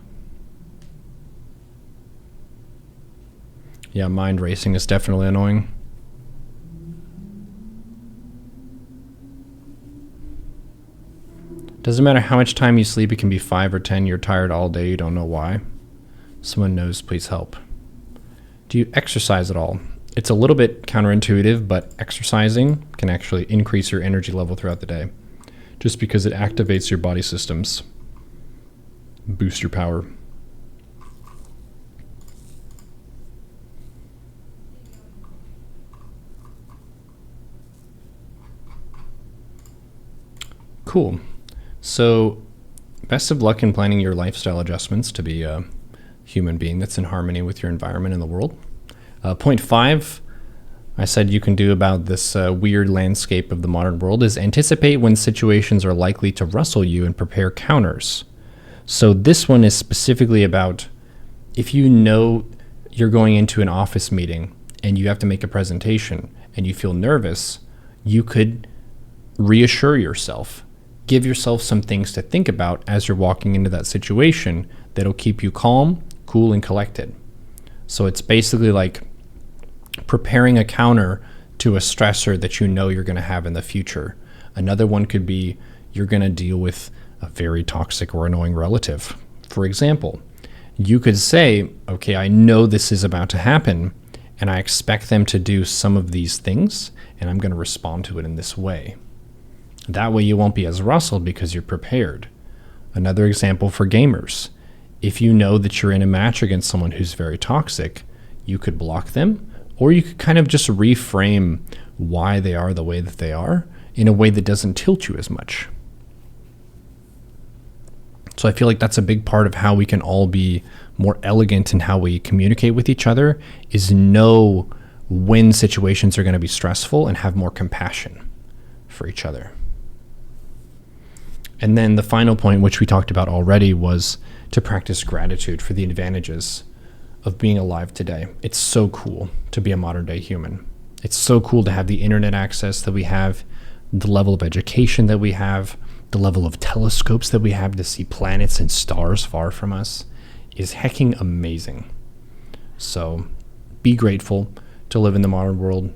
Yeah, mind racing is definitely annoying. Doesn't matter how much time you sleep, it can be 5 or 10, you're tired all day, you don't know why. Someone knows, please help. Do you exercise at all? It's a little bit counterintuitive, but exercising can actually increase your energy level throughout the day, just because it activates your body systems, boost your power. Cool. So, best of luck in planning your lifestyle adjustments to be a human being that's in harmony with your environment and the world. Point 5, I said you can do about this weird landscape of the modern world is anticipate when situations are likely to rustle you and prepare counters. So this one is specifically about if you know you're going into an office meeting and you have to make a presentation and you feel nervous, you could reassure yourself. Give yourself some things to think about as you're walking into that situation that'll keep you calm, cool, and collected. So it's basically like preparing a counter to a stressor that you know you're going to have in the future. Another one could be you're going to deal with a very toxic or annoying relative. For example, you could say, okay, I know this is about to happen, and I expect them to do some of these things, and I'm going to respond to it in this way. That way you won't be as rustled because you're prepared. Another example for gamers. If you know that you're in a match against someone who's very toxic, you could block them, or you could kind of just reframe why they are the way that they are in a way that doesn't tilt you as much. So I feel like that's a big part of how we can all be more elegant in how we communicate with each other, is know when situations are going to be stressful and have more compassion for each other. And then the final point, which we talked about already, was to practice gratitude for the advantages of being alive today. It's so cool to be a modern day human. It's so cool to have the internet access that we have, the level of education that we have, the level of telescopes that we have to see planets and stars far from us is hecking amazing. So be grateful to live in the modern world.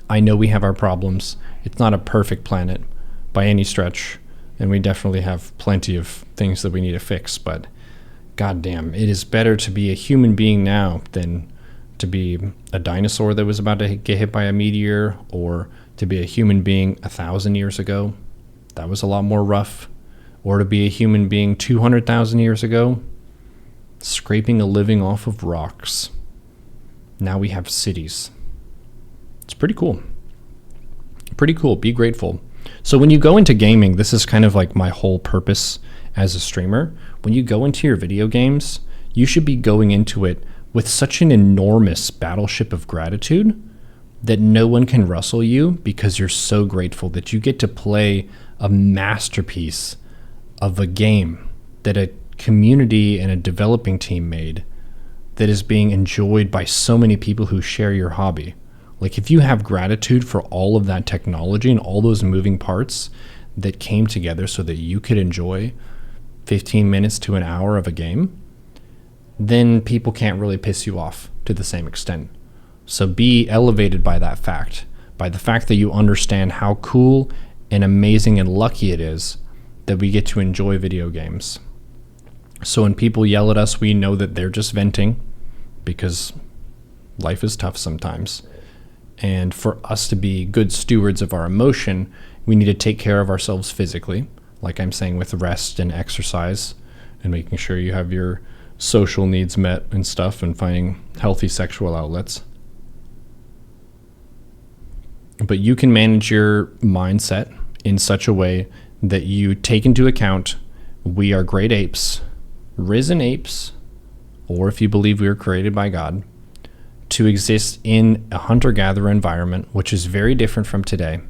I know we have our problems. It's not a perfect planet by any stretch, and we definitely have plenty of things that we need to fix, but goddamn, it is better to be a human being now than to be a dinosaur that was about to get hit by a meteor, or to be a human being 1,000 years ago. That was a lot more rough. Or to be a human being 200,000 years ago, scraping a living off of rocks. Now we have cities. It's pretty cool. Pretty cool. Be grateful. So when you go into gaming, this is kind of like my whole purpose as a streamer. When you go into your video games, you should be going into it with such an enormous battleship of gratitude that no one can rustle you, because you're so grateful that you get to play a masterpiece of a game that a community and a developing team made that is being enjoyed by so many people who share your hobby. Like, if you have gratitude for all of that technology and all those moving parts that came together so that you could enjoy 15 minutes to an hour of a game, then people can't really piss you off to the same extent. So be elevated by that fact, by the fact that you understand how cool and amazing and lucky it is that we get to enjoy video games. So when people yell at us, we know that they're just venting, because Life is tough sometimes. And for us to be good stewards of our emotion, we need to take care of ourselves physically, like I'm saying, with rest and exercise and making sure you have your social needs met and stuff and finding healthy sexual outlets. But you can manage your mindset in such a way that you take into account we are great apes, risen apes, or if you believe we were created by God, to exist in a hunter-gatherer environment, which is very different from today.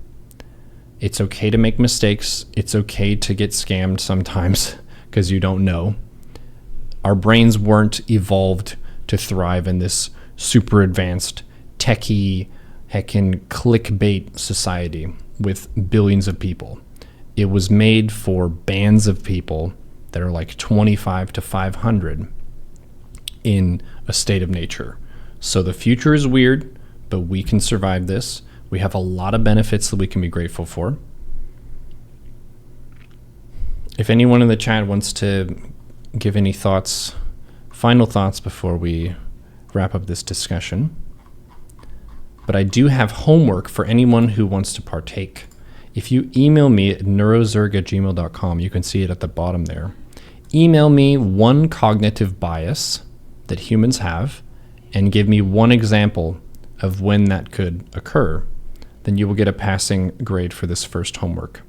It's okay to make mistakes. It's okay to get scammed sometimes because you don't know. Our brains weren't evolved to thrive in this super advanced, techie, heckin' clickbait society with billions of people. It was made for bands of people that are like 25 to 500 in a state of nature. So the future is weird, but we can survive this. We have a lot of benefits that we can be grateful for. If anyone in the chat wants to give any thoughts, final thoughts before we wrap up this discussion. But I do have homework for anyone who wants to partake. If you email me at neurozerg@gmail.com, you can see it at the bottom there. Email me one cognitive bias that humans have and give me one example of when that could occur. Then you will get a passing grade for this first homework.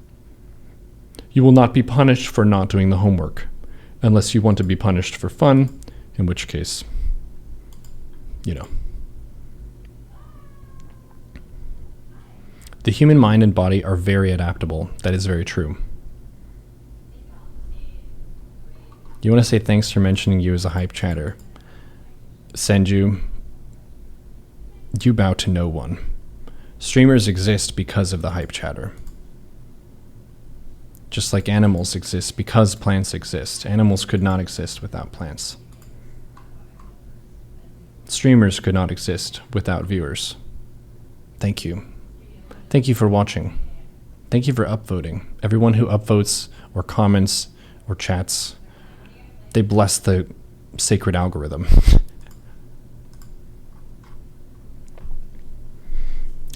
You will not be punished for not doing the homework, unless you want to be punished for fun, in which case, you know. The human mind and body are very adaptable. That is very true. You want to say thanks for mentioning you as a hype chatter. Senju, you bow to no one. Streamers exist because of the hype chatter. Just like animals exist because plants exist. Animals could not exist without plants. Streamers could not exist without viewers. Thank you. Thank you for watching. Thank you for upvoting. Everyone who upvotes or comments or chats, they bless the sacred algorithm.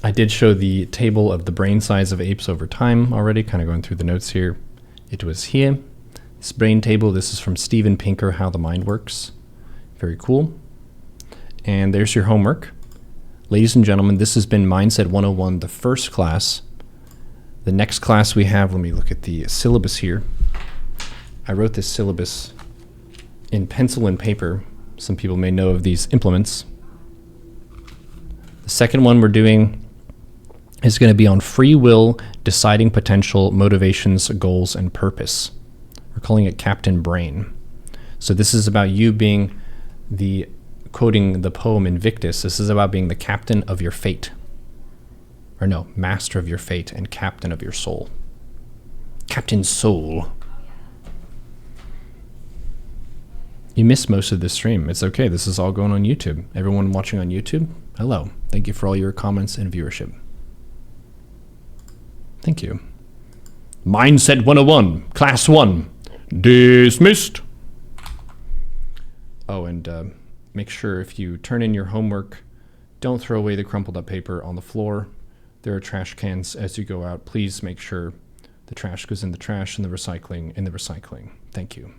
I did show the table of the brain size of apes over time already, kind of going through the notes here. It was here. This brain table, this is from Steven Pinker, How the Mind Works. Very cool. And there's your homework. Ladies and gentlemen, this has been Mindset 101, the first class. The next class we have, let me look at the syllabus here. I wrote this syllabus in pencil and paper. Some people may know of these implements. The second one we're doing is going to be on free will, deciding potential, motivations, goals, and purpose. We're calling it Captain Brain. So this is about you being the, quoting the poem Invictus, this is about being the captain of your fate. Or no, master of your fate and captain of your soul. Captain Soul. You missed most of the stream. It's okay. This is all going on YouTube. Everyone watching on YouTube, hello. Thank you for all your comments and viewership. Thank you. Mindset 101, Class 1, dismissed. Oh, and make sure if you turn in your homework, don't throw away the crumpled up paper on the floor. There are trash cans as you go out. Please make sure the trash goes in the trash and the recycling in the recycling. Thank you.